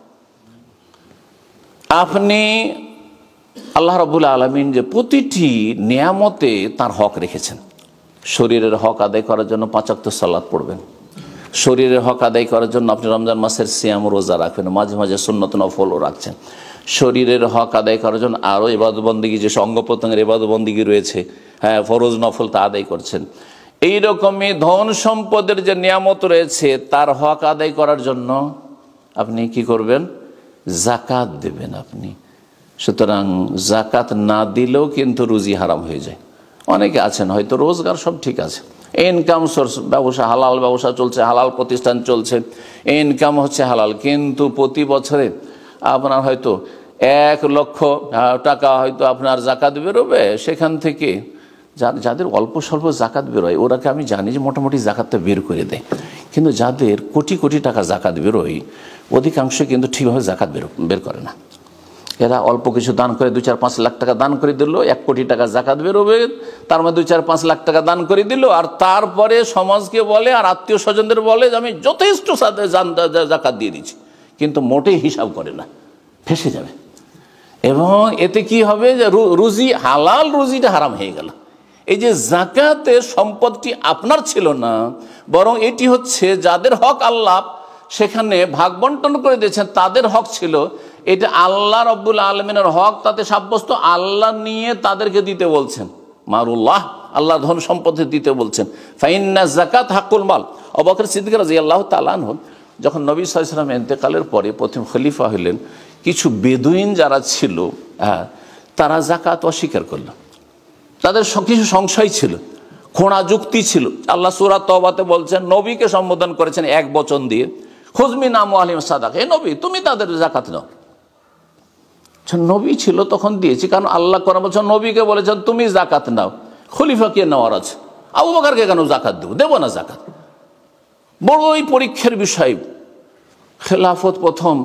[SPEAKER 2] আপনি আল্লাহ রাব্বুল আলামিন যে প্রতিটি নিয়ামতে তার হক রেখেছেন। শরীরের হক আদায় করার জন্য 5 ওয়াক্ত সালাত পড়বেন, শরীরের হক আদায় করার জন্য আপনি রমজান মাসের সিয়াম রোজা রাখবেন, মাঝে মাঝে সুন্নত নফলও রাখছেন। শরীরের হক আদায় করার জন্য আরও ইবাদত বন্দেগী, যে অঙ্গ প্রত্যঙ্গের ইবাদত বন্দেগী রয়েছে, হ্যাঁ, ফরজ নফল তা আদায় করছেন। এইরকমই ধন সম্পদের যে নিয়ামত রয়েছে তার হক আদায় করার জন্য আপনি কি করবেন, জাকাত দেবেন আপনি। সুতরাং জাকাত না দিলেও কিন্তু রুজি হারাম হয়ে যায়। অনেকে আছেন হয়তো রোজগার সব ঠিক আছে, ইনকাম সোর্স, ব্যবসা, হালাল ব্যবসা চলছে, হালাল প্রতিষ্ঠান চলছে, ইনকাম হচ্ছে হালাল, কিন্তু প্রতি বছরে আপনার হয়তো 1 লক্ষ টাকা হয়তো আপনার জাকাত বেরোবে, সেখান থেকে যাদের অল্প স্বল্প জাকাত বেরোয় ওরাকে আমি জানি যে মোটামুটি জাকাতটা বের করে দেয়, কিন্তু যাদের কোটি কোটি টাকা জাকাত বেরোয় অধিকাংশ কিন্তু ঠিকভাবে জাকাত বের করে না। এরা অল্প কিছু দান করে 2-4-5 লাখ টাকা দান করে দিল, 1 কোটি টাকা জাকাত বেরোবে, তার মধ্যে 2-4-5 লাখ টাকা দান করে দিল, আর তারপরে সমাজকে বলে আর আত্মীয় স্বজনদের বলে যে আমি যথেষ্ট জাকাত দিয়ে দিচ্ছি, কিন্তু মোটেই হিসাব করে না, ফেসে যাবে। এবং এতে কি হবে যে রুজি, হালাল রুজিটা হারাম হয়ে গেল। এই যে জাকাতের সম্পদটি আপনার ছিল না, বরং এটি হচ্ছে যাদের হক আল্লাহ সেখানে ভাগ বন্টন করে দিয়েছেন, তাদের হক ছিল, এটা আল্লাহ রাব্বুল আলামিনের হক, তাতে সাব্যস্ত আল্লাহ নিয়ে তাদেরকে দিতে বলছেন। মারুল্লাহ, আল্লাহ ধন সম্পদ দিতে বলছেন। ফাইন্না যাকাত হাক্কুল মাল। আবু বকর সিদ্দিক রাদিয়াল্লাহু তাআলা আনহু যখন নবী সাল্লাল্লাহু আলাইহি ওয়াসাল্লাম ইন্তেকালের পরে প্রথম খলিফা হলেন, কিছু বেদুইন যারা ছিল, তারা যাকাত অস্বীকার করল। তাদের কিছু সংশয় ছিল, খোঁড়া যুক্তি ছিল। আল্লাহ সূরা তওবাতে বলছেন, নবীকে সম্বোধন করেছেন এক বচন দিয়ে, খুয মিন আমওয়ালিহিম সাদাকা, হে নবী তুমি তাদের যাকাত নাও। নবী ছিল তখন দিয়েছি, কারণ আল্লাহ কোরআনে বলছেন নবীকে বলেছেন তুমি যাকাত নাও, খলিফাকে নেওয়ার আছে, আবু বকরকে কেন যাকাত দেব না জাকাত। বড়ই পরীক্ষার বিষয়। খেলাফত প্রথম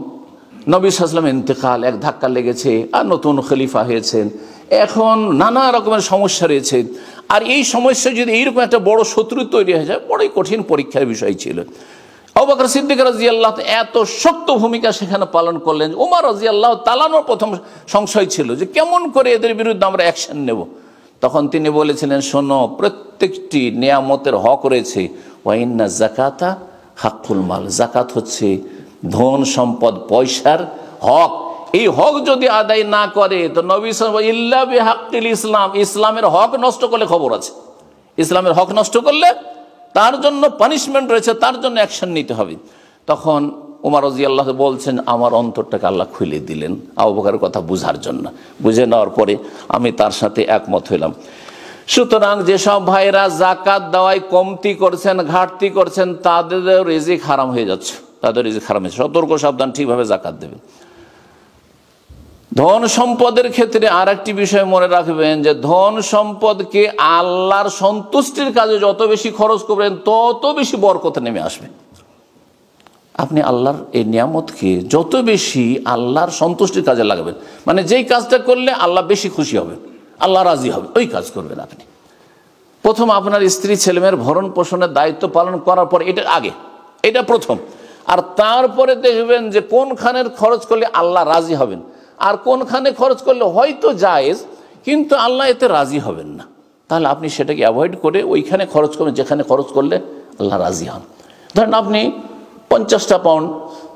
[SPEAKER 2] নবী সাল্লাল্লাহু আলাইহি ওয়াসাল্লাম ইন্তেকাল, এক ধাক্কা লেগেছে, আর নতুন খলিফা হয়েছেন, এখন নানা রকমের সমস্যা রয়েছে। আর এই সমস্যা যদি এইরকম একটা বড় শত্রু তৈরি হয়ে যায়, বড়ই কঠিন পরীক্ষার বিষয় ছিল। আবু বকর সিদ্দিক রাদিয়াল্লাহু এত শক্ত ভূমিকা সেখানে পালন করলেন। ওমর রাদিয়াল্লাহু তাআলার প্রথম সংশয় ছিল যে কেমন করে এদের বিরুদ্ধে আমরা অ্যাকশন নেব। তখন তিনি বলেছিলেন, শোনো, প্রত্যেকটি নিয়ামতের হক রয়েছে। ওয়া ইন্না যাকাতা হাক্কুল মাল, যাকাত হচ্ছে ধন সম্পদ পয়সার হক। এই হক যদি আদায় না করে তো নবী সাল্লাল্লাহু আলাইহি ওয়াসাল্লাম ইল্লা বিহাক্কিল ইসলাম, ইসলামের হক নষ্ট করলে খবর আছে। ইসলামের হক নষ্ট করলে তার জন্য পানিশমেন্ট রয়েছে, তার জন্য অ্যাকশন নিতে হবে। তখন ওমর রাদিয়াল্লাহু বলছেন, আমার অন্তরটাকে আল্লাহ খুলে দিলেন আবু বকরের কথা বুঝার জন্য। বুঝে নেওয়ার পরে আমি তার সাথে একমত হইলাম। সুতরাং যেসব ভাইরা যাকাত দেওয়ায় কমতি করছেন, ঘাটতি করছেন, তাদের রিজিক হারাম হয়ে যাচ্ছে, তাদের রিজিক হারাম হয়েছে। সতর্ক সাবধান, ঠিকভাবে যাকাত দেবেন। ধন সম্পদের ক্ষেত্রে আর একটি বিষয় মনে রাখবেন যে ধন সম্পদকে আল্লাহর সন্তুষ্টির কাজে যত বেশি খরচ করবেন তত বেশি বরকত নেমে আসবে। আপনি আল্লাহর এই নিয়ামতকে যত বেশি আল্লাহর সন্তুষ্টির কাজে লাগাবেন, মানে যেই কাজটা করলে আল্লাহ বেশি খুশি হবেন, আল্লাহ রাজি হবে, ওই কাজ করবেন আপনি। প্রথম আপনার স্ত্রী ছেলেমেয়ের ভরণ পোষণের দায়িত্ব পালন করার পর, এটার আগে, এটা প্রথম। আর তারপরে দেখবেন যে কোনখানে খরচ করলে আল্লাহ রাজি হবেন, আর কোনখানে খরচ করলে হয়তো জায়েজ কিন্তু আল্লাহ এতে রাজি হবেন না। তাহলে আপনি সেটাকে অ্যাভয়েড করে ওইখানে খরচ করবেন যেখানে খরচ করলে আল্লাহ রাজি হন। ধরেন আপনি 50টা পাউন্ড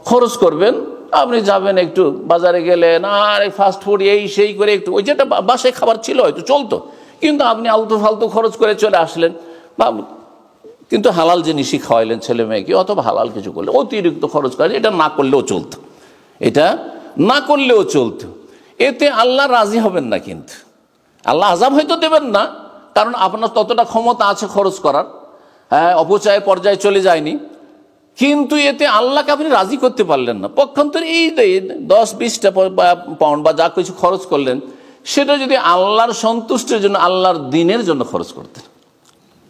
[SPEAKER 2] খরচ করবেন, আপনি যাবেন একটু বাজারে গেলেন, আর ফাস্ট ফুড এই সেই করে একটু, ওই যেটা বাসায় খাবার ছিল হয়তো চলতো, কিন্তু আপনি আলতু ফালতু খরচ করে চলে আসলেন, বা কিন্তু হালাল জিনিসই খাওয়াইলেন ছেলে মেয়েকে, অথবা হালাল কিছু করলে অতিরিক্ত খরচ করে, এটা না করলেও চলতো, এটা না করলেও চলতো। এতে আল্লাহ রাজি হবেন না, কিন্তু আল্লাহ আযাব হয়তো দেবেন না, কারণ আপনার ততটা ক্ষমতা আছে খরচ করার, হ্যাঁ, অপচয় পর্যায়ে চলে যায়নি, কিন্তু এতে আল্লাহকে আপনি রাজি করতে পারলেন না। পক্ষান্তরে এই 10-20টা পাউন্ড বা যা কিছু খরচ করলেন, সেটা যদি আল্লাহর সন্তুষ্টির জন্য, আল্লাহর দিনের জন্য খরচ করতেন,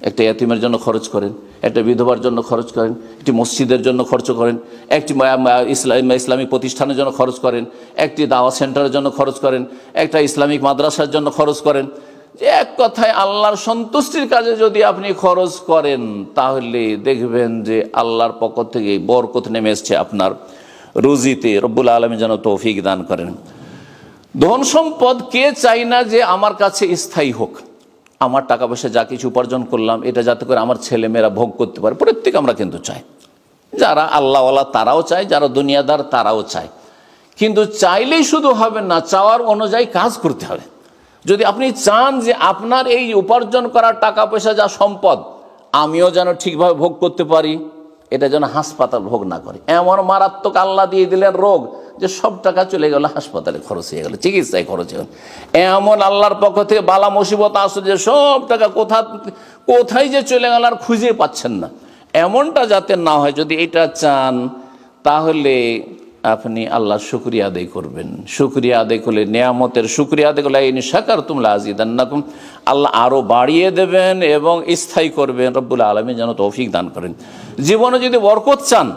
[SPEAKER 2] একটা ইয়াতীমের জন্য খরচ করেন, একটা বিধবার জন্য খরচ করেন, একটি মসজিদের জন্য খরচ করেন, একটি ইসলামিক প্রতিষ্ঠানের জন্য খরচ করেন, একটি দাওয়াত সেন্টারের জন্য খরচ করেন, একটা ইসলামিক মাদ্রাসার জন্য খরচ করেন, যে এক কথায় আল্লাহর সন্তুষ্টির কাজে যদি আপনি খরচ করেন, তাহলে দেখবেন যে আল্লাহর পক্ষ থেকে বরকত নেমে এসছে আপনার রুজিতে। রব্বুল আলামিন যেন তৌফিক দান করেন। ধন সম্পদ কে চাই না যে আমার কাছে স্থায়ী হোক, আমার টাকা পয়সা যা কিছু উপার্জন করলাম এটা যাতে করে আমার ছেলেমেয়েরা ভোগ করতে পারে, প্রত্যেক আমরা কিন্তু চাই। যারা আল্লাহওয়ালা তারাও চায়, যারা দুনিয়াদার তারাও চায়। কিন্তু চাইলেই শুধু হবে না, চাওয়ার অনুযায়ী কাজ করতে হবে। যদি আপনি চান যে আপনার এই উপার্জন করা টাকা পয়সা যা সম্পদ আমিও যেন ঠিকভাবে ভোগ করতে পারি, এটা যেন হাসপাতাল ভোগ না করে। এমন মারাত্মক আল্লাহ দিয়ে দিলেন রোগ যে সব টাকা চলে গেল হাসপাতালে খরচ হয়ে গেল, চিকিৎসায় খরচ হয়ে গেল। এমন আল্লাহর পক্ষ থেকে বালা মুসিবত আসে যে সব টাকা কোথায় যে চলে গেল আর খুঁজে পাচ্ছেন না। এমনটা যাতে না হয়, যদি এটা চান, তাহলে আপনি আল্লাহর শুকরিয়া আদায় করবেন। শুকরিয়া আদায় করলে, নিয়ামতের শুকরিয়া আদায় করলে, ইন শাকারতুম লাযিদান্নাকুম, আল্লাহ আরও বাড়িয়ে দেবেন এবং স্থায়ী করবেন। রব্বুল আলামিন যেন তৌফিক দান করেন। জীবনে যদি বরকত চান,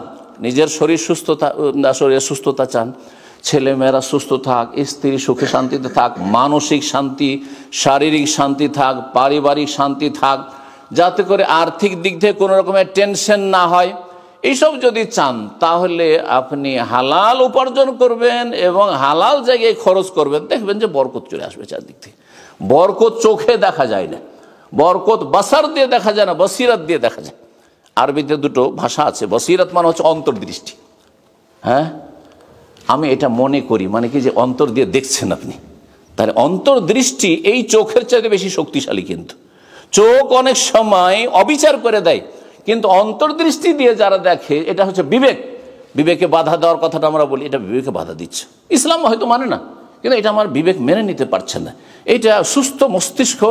[SPEAKER 2] নিজের শরীরের সুস্থতা চান, ছেলেমেয়েরা সুস্থ থাক, স্ত্রী সুখে শান্তিতে থাক, মানসিক শান্তি, শারীরিক শান্তি থাক, পারিবারিক শান্তি থাক, যাতে করে আর্থিক দিক থেকে কোনো রকমের টেনশন না হয়, এইসব যদি চান, তাহলে আপনি হালাল উপার্জন করবেন এবং হালাল জায়গায় খরচ করবেন, দেখবেন যে বরকত চলে আসবে চারদিক থেকে। বরকত চোখে দেখা যায় না, বরকত বাসার দিয়ে দেখা যায় না, বসিরাত দিয়ে দেখা যায়। আরবিতে দুটো ভাষা আছে, বসিরাত মানে হচ্ছে অন্তর্দৃষ্টি। হ্যাঁ, আমি এটা মনে করি, মানে কি যে অন্তর দিয়ে দেখছেন আপনি, তাহলে অন্তর্দৃষ্টি এই চোখের চাইতে বেশি শক্তিশালী। কিন্তু চোখ অনেক সময় অবিচার করে দেয়, কিন্তু অন্তর্দৃষ্টি দিয়ে যারা দেখে, এটা হচ্ছে বিবেক। বিবেকে বাধা দেওয়ার কথাটা আমরা বলি, এটা বিবেকে বাধা দিচ্ছে। ইসলাম হয়তো মানে না, কিন্তু এটা আমার বিবেক মেনে নিতে পারছে না, এটা সুস্থ মস্তিষ্ক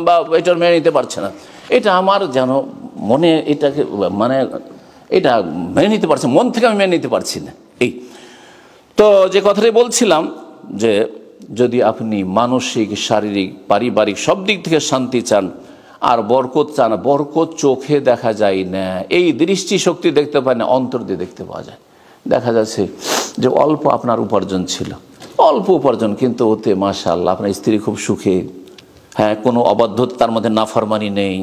[SPEAKER 2] বা এটা মেনে নিতে পারছে না, এটা আমার যেন মনে এটাকে মানে এটা মেনে নিতে পারছে, মন থেকে আমি মেনে নিতে পারছি না। এই তো যে কথাটাই বলছিলাম, যে যদি আপনি মানসিক, শারীরিক, পারিবারিক সব দিক থেকে শান্তি চান আর বরকত চান, বরকত চোখে দেখা যায় না, এই দৃষ্টি শক্তি দেখতে পায় না, অন্তর দিয়ে দেখতে পাওয়া যায়। দেখা যাচ্ছে যে অল্প আপনার উপার্জন ছিল, অল্প উপার্জন, কিন্তু ওতে মাশাআল্লাহ আপনার স্ত্রী খুব সুখে, হ্যাঁ, কোনো অবাধ্যতা তার মধ্যে, নাফরমানি নেই,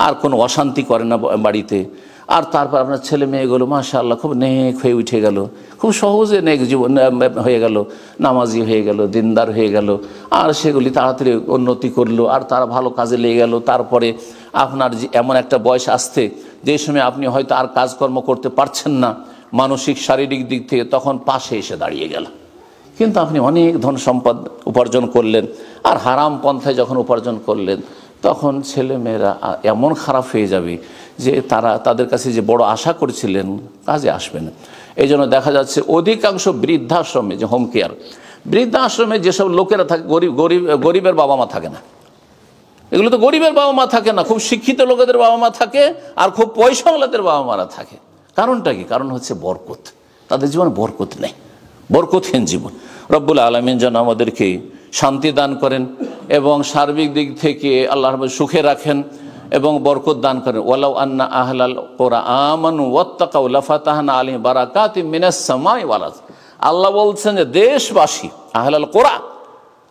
[SPEAKER 2] আর কোনো অশান্তি করে না বাড়িতে। আর তারপর আপনার ছেলে মেয়েগুলো মাশাআল্লাহ খুব নেক হয়ে উঠে গেল, খুব সহজে নেক জীবন হয়ে গেল, নামাজি হয়ে গেল, দিনদার হয়ে গেল, আর সেগুলি তাড়াতাড়ি উন্নতি করলো, আর তারা ভালো কাজে লেগে গেল। তারপরে আপনার যে এমন একটা বয়স আসছে যে সময় আপনি হয়তো আর কাজকর্ম করতে পারছেন না মানসিক শারীরিক দিক থেকে, তখন পাশে এসে দাঁড়িয়ে গেল। কিন্তু আপনি অনেক ধন সম্পদ উপার্জন করলেন, আর হারাম পন্থায় যখন উপার্জন করলেন, তখন ছেলেমেয়েরা এমন খারাপ হয়ে যাবে যে তাদের কাছে যে বড় আশা করছিলেন কাজে আসবে না। এই জন্য দেখা যাচ্ছে অধিকাংশ বৃদ্ধাশ্রমে, যে হোম কেয়ার, বৃদ্ধাশ্রমে যেসব লোকেরা থাকে, গরিবের বাবা মা থাকে না। এগুলো তো গরিবের বাবা মা থাকে না, খুব শিক্ষিত লোকেদের বাবা মা থাকে, আর খুব পয়সাওয়ালাদের বাবা মারা থাকে। কারণটা কি? কারণ হচ্ছে বরকত। তাদের জীবনে বরকত নেই, বরকতহীন জীবন। রব্বুল আলামিন যেন আমাদেরকে শান্তি দান করেন এবং সার্বিক দিক থেকে আল্লাহ সুখে রাখেন এবং বরকত দান করেন। ওয়ালাউ আন্না আহলাল কুরআ আমানু ওয়াত্তাকাউ লাফাতাহনা আলাইহিম বারাকাতিম মিনাস সামাই ওয়াল আরদ। আল্লাহ বলছেন যে দেশবাসী, আহলাল কুরআ,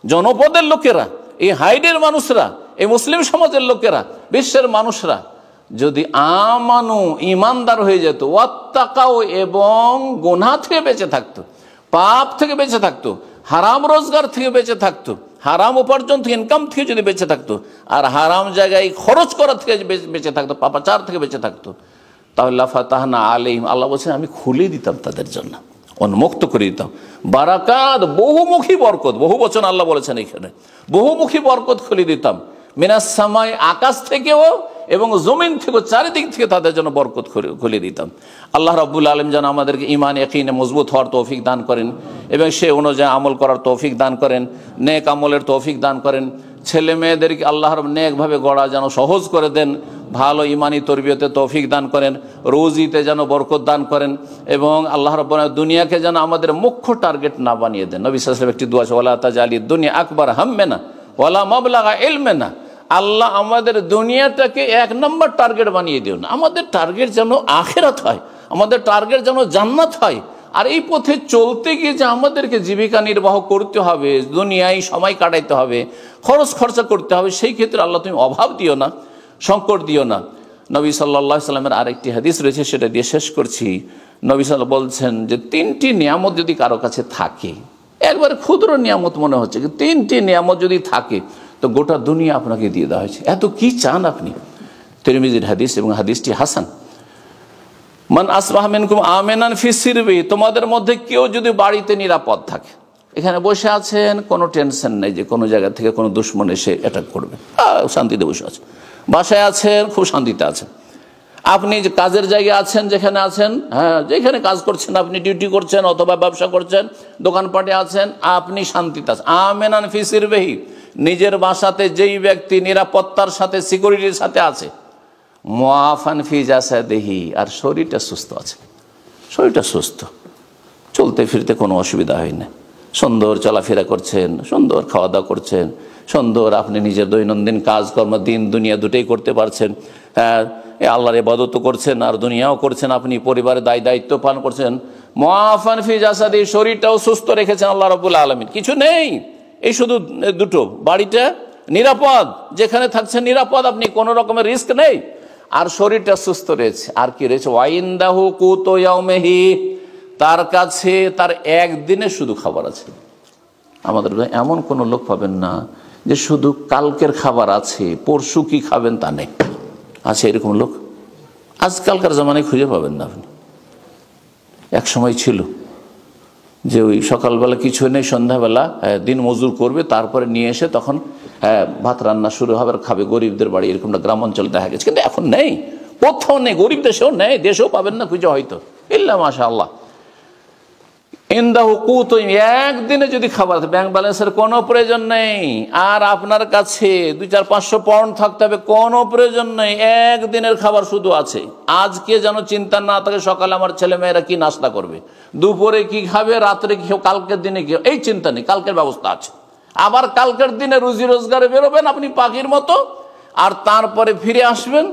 [SPEAKER 2] জনপদের লোকেরা, এই হাইডের মানুষরা, এই মুসলিম সমাজের লোকেরা, বিশ্বের মানুষরা যদি আমানু, ইমানদার হয়ে যেত, ওয়াত্তাকাউ, এবং গুনাহ থেকে বেঁচে থাকতো, পাপ থেকে বেঁচে থাকতো, হারাম রোজগার থেকে বেঁচে থাকতো, হারাম উপার্জন থেকে, ইনকাম থেকে যদি বেঁচে থাকতো, আর হারাম জায়গায় খরচ করা থেকে বেঁচে থাকতো, পাপাচার থেকে বেঁচে থাকতো, তাহলে লাফাতাহনা আলাইহিম, আল্লাহ বলছেন আমি খুলে দিতাম তাদের জন্য, উন্মুক্ত করে দিতাম বারাকাত, বহুমুখী বরকত, বহু বচন আল্লাহ বলেছেন এখানে, বহুমুখী বরকত খুলে দিতাম, মিনাস সামাই, আকাশ থেকেও এবং জমিন থেকেও, চারিদিক থেকে তাদের জন্য বরকত খুলে দিতাম। আল্লাহ রাব্বুল আলামিন যেন আমাদেরকে ঈমান ইয়াকিনে মজবুত হওয়ার তৌফিক দান করেন এবং সে অনুযায়ী আমল করার তৌফিক দান করেন, নেক আমলের তৌফিক দান করেন। ছেলে মেয়েদেরকে আল্লাহ রাব্বুল নেকভাবে গড়া যেন সহজ করে দেন, ভালো ইমানি তরবিয়তে তৌফিক দান করেন, রুজিতে যেন বরকত দান করেন, এবং আল্লাহ রাব্বুল আলামিন দুনিয়াকে যেন আমাদের মুখ্য টার্গেট না বানিয়ে দেন। নবী সাল্লাল্লাহু আলাইহি ওয়াসাল্লাম একটি দোয়া আছে, ওয়ালা তাজালি দুনিয়া আকবার হাম্মেনা ওয়ালা মাবলাগা ইলমেনা। আল্লাহ আমাদের দুনিয়াটাকে 1 নম্বর টার্গেট বানিয়ে দিও না, আমাদের টার্গেট যেন আখিরাত হয়, আমাদের টার্গেট যেন জান্নাত হয়। আর এই পথে চলতে গিয়ে যে আমাদেরকে জীবিকা নির্বাহ করতে হবে, দুনিয়ায় সময় কাটাইতে হবে, খরচ খরচা করতে হবে, সেই ক্ষেত্রে আল্লাহ তুমি অভাব দিও না, সংকট দিও না। নবী সাল্লাল্লাহু আলাইহি সাল্লামের আরেকটি হাদিস রয়েছে, সেটা দিয়ে শেষ করছি। নবী সাল্লাল্লাহু বলছেন যে 3টি নিয়ামত যদি কারো কাছে থাকে, একবারে ক্ষুদ্র নিয়ামত মনে হচ্ছে, 3টি নিয়ামত যদি থাকে তো গোটা দুনিয়া আপনাকে দিয়ে দেওয়া হয়েছে, এত কি চান আপনি? তিরমিজির হাদিস এবং হাদিসটি হাসান। মান আসবাহা মিনকুম আমিনান ফি সিরবি, তোমাদের মধ্যে কেউ যদি বাড়িতে নিরাপদ থাকে, এখানে বসে আছেন, কোনো টেনশন নেই যে কোনো জায়গা থেকে কোনো দুশ্মন এসে অ্যাটাক করবে, শান্তিতে বসে আছেন, বাসায় আছেন, খুব শান্তিতে আছেন। আপনি যে কাজের জায়গায় আছেন, যেখানে আছেন, হ্যাঁ, যেখানে কাজ করছেন, আপনি ডিউটি করছেন অথবা ব্যবসা করছেন, দোকানপাটে আছেন, আপনি শান্তিতে আছেন। আমিনান ফি সিরবিহি, নিজের বাসাতে যেই ব্যক্তি নিরাপত্তার সাথে, সিকিউরিটির সাথে আছে, মুআফান ফি জাসাদিহি, আর শরীরটা সুস্থ আছে, শরীরটা সুস্থ, চলতে ফিরতে কোনো অসুবিধা হয় না, সুন্দর চলাফেরা করছেন, সুন্দর খাওয়া দাওয়া করছেন, সুন্দর আপনি নিজের দৈনন্দিন কাজকর্ম, দিন দুনিয়া দুটোই করতে পারছেন, হ্যাঁ, আল্লাহর ইবাদত করছেন আর দুনিয়াও করছেন, আপনি পরিবারের দায়িত্ব পালন করছেন। মুআফান ফি জাসাদিহি, শরীরটাও সুস্থ রেখেছেন আল্লাহ রাব্বুল আলামিন, কিছু নেই, এই শুধু দুটো, বাড়িটা নিরাপদ, যেখানে থাকছেন নিরাপদ, আপনি কোনো রকমের রিস্ক নেই, আর শরীরটা সুস্থ রয়েছে। আর কি রয়েছে? ওয়াইন্দাহু কুতু ইয়াউমিহি, তার কাছে তার একদিনে শুধু খাবার আছে। আমাদের এমন কোনো লোক পাবেন না যে শুধু কালকের খাবার আছে, পরশু কি খাবেন তা নেই, আছে এরকম লোক? আজকালকার জামানায় খুঁজে পাবেন না আপনি। এক সময় ছিল যে ওই সকালবেলা কিছু নেই, সন্ধ্যাবেলা দিন মজুর করবে, তারপরে নিয়ে এসে তখন ভাত রান্না শুরু হবে আর খাবে, গরিবদের বাড়ি, এরকমটা গ্রাম অঞ্চলে দেখা গেছে। কিন্তু এখন নেই, কোথাও নেই, গরিব দেশেও নেই, দেশেও পাবেন না খুঁজে হয়তো, ইল্লা মাশাআল্লাহ। ইনদাহু কুত, একদিনে যদি খাবার, ব্যাংক ব্যালেন্সের কোনো প্রয়োজন নেই, আর আপনার কাছে 200-500 পাউন্ড থাকতে হবে, কোনো প্রয়োজন নেই, একদিনের খাবার শুধু আছে। আজকে যেন চিন্তা না থাকে সকালে আমার ছেলে মেয়েরা কি নাস্তা করবে, দুপুরে কি খাবে, রাত্রে কি, কালকের দিনে কি, এই চিন্তা নেই, কালকের ব্যবস্থা আছে। আবার কালকের দিনে রুজি রোজগারে বেরোবেন আপনি পাখির মতো, আর তারপরে ফিরে আসবেন,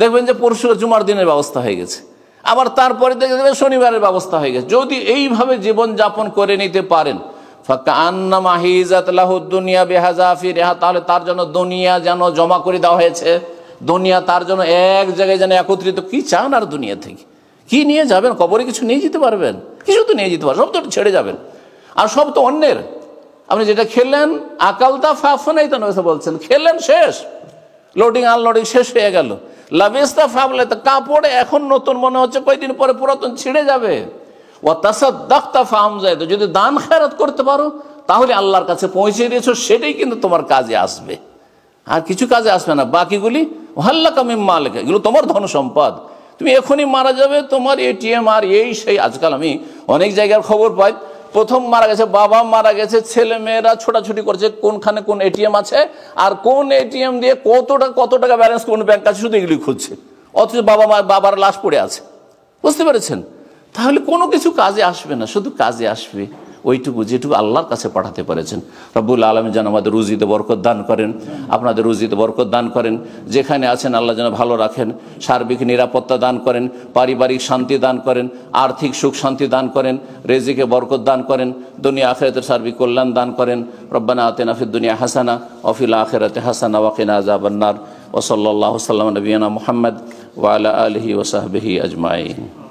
[SPEAKER 2] দেখবেন যে পরশু জুমার দিনের ব্যবস্থা হয়ে গেছে, আবার তারপরে দেখবেন শনিবারের ব্যবস্থা হয়ে গেছে। যদি এইভাবে জীবন যাপন করে নিতে পারেন, ফাকান্নামা হিজাত লাহু দুনিয়া বিহাযাফিরিহা, তাহলে তার জন্য দুনিয়া যেন জমা করে দেওয়া হয়েছে। দুনিয়া তার জন্য এক জায়গায় যেন একত্রিত। কি চান আর দুনিয়া থেকে? কি নিয়ে যাবেন? কবরে কিছু নিয়ে যেতে পারবেন? কিছু তো নিয়ে যেতে পারবেন, সব তো ছেড়ে যাবেন। আর সব তো অন্যের। আপনি যেটা খেলেন আকালতা ফাফনাই তো নয় বলছেন, খেলেন শেষ, লোডিং আনলোডিং শেষ হয়ে গেল। লাবিস্তা ফাবলাইতা, কাপড়ে এখন নতুন মনে হচ্ছে, কয়েকদিন পরে পুরাতন ছিঁড়ে যাবে। ও তাসাদ্দাকতা ফামজাইতা, যদি দান খেরাত করতে পারো তাহলে আল্লাহর কাছে পৌঁছে দিয়েছো, সেটাই কিন্তু তোমার কাজে আসবে। আর কিছু কাজে আসবে না, বাকিগুলি হাল্লাকা মিম্মা আলাইকা, এগুলো তোমার ধন সম্পদ। তুমি এখনই মারা যাবে, তোমার এটিএম আর এই সেই। আজকাল আমি অনেক জায়গার খবর পাই, প্রথম মারা গেছে, বাবা মারা গেছে, ছেলে মেয়েরা ছোটাছুটি করছে কোনখানে কোন এটিএম আছে আর কোন এটিএম দিয়ে কত টাকা ব্যালেন্স কোন ব্যাংক আছে, শুধু এগুলি খুঁজছে। অথচ বাবার লাশ পড়ে আছে। বুঝতে পেরেছেন? তাহলে কোনো কিছু কাজে আসবে না, শুধু কাজে আসবে ওইটুকু যেটুকু আল্লাহর কাছে পাঠাতে পেরেছেন। রব্বুল আলামিন যেন আমাদের রুজিতে বরকত দান করেন, আপনাদের রুজিতে বরকত দান করেন। যেখানে আছেন আল্লাহ যেন ভালো রাখেন, সার্বিক নিরাপত্তা দান করেন, পারিবারিক শান্তি দান করেন, আর্থিক সুখ শান্তি দান করেন, রেজিকে বরকত দান করেন, দুনিয়া আখিরাতের সার্বিক কল্যাণ দান করেন। রব্বানা আতিনা ফিদ দুনিয়া হাসানা ওয়া ফিল আখিরাতি হাসানা ওয়া কিনা আযাবান নার। ওয়া সাল্লাল্লাহু সাল্লাম নবিয়ানা মুহাম্মদ ওয়া আলা আলিহি ওয়া সাহবিহি আজমাইন।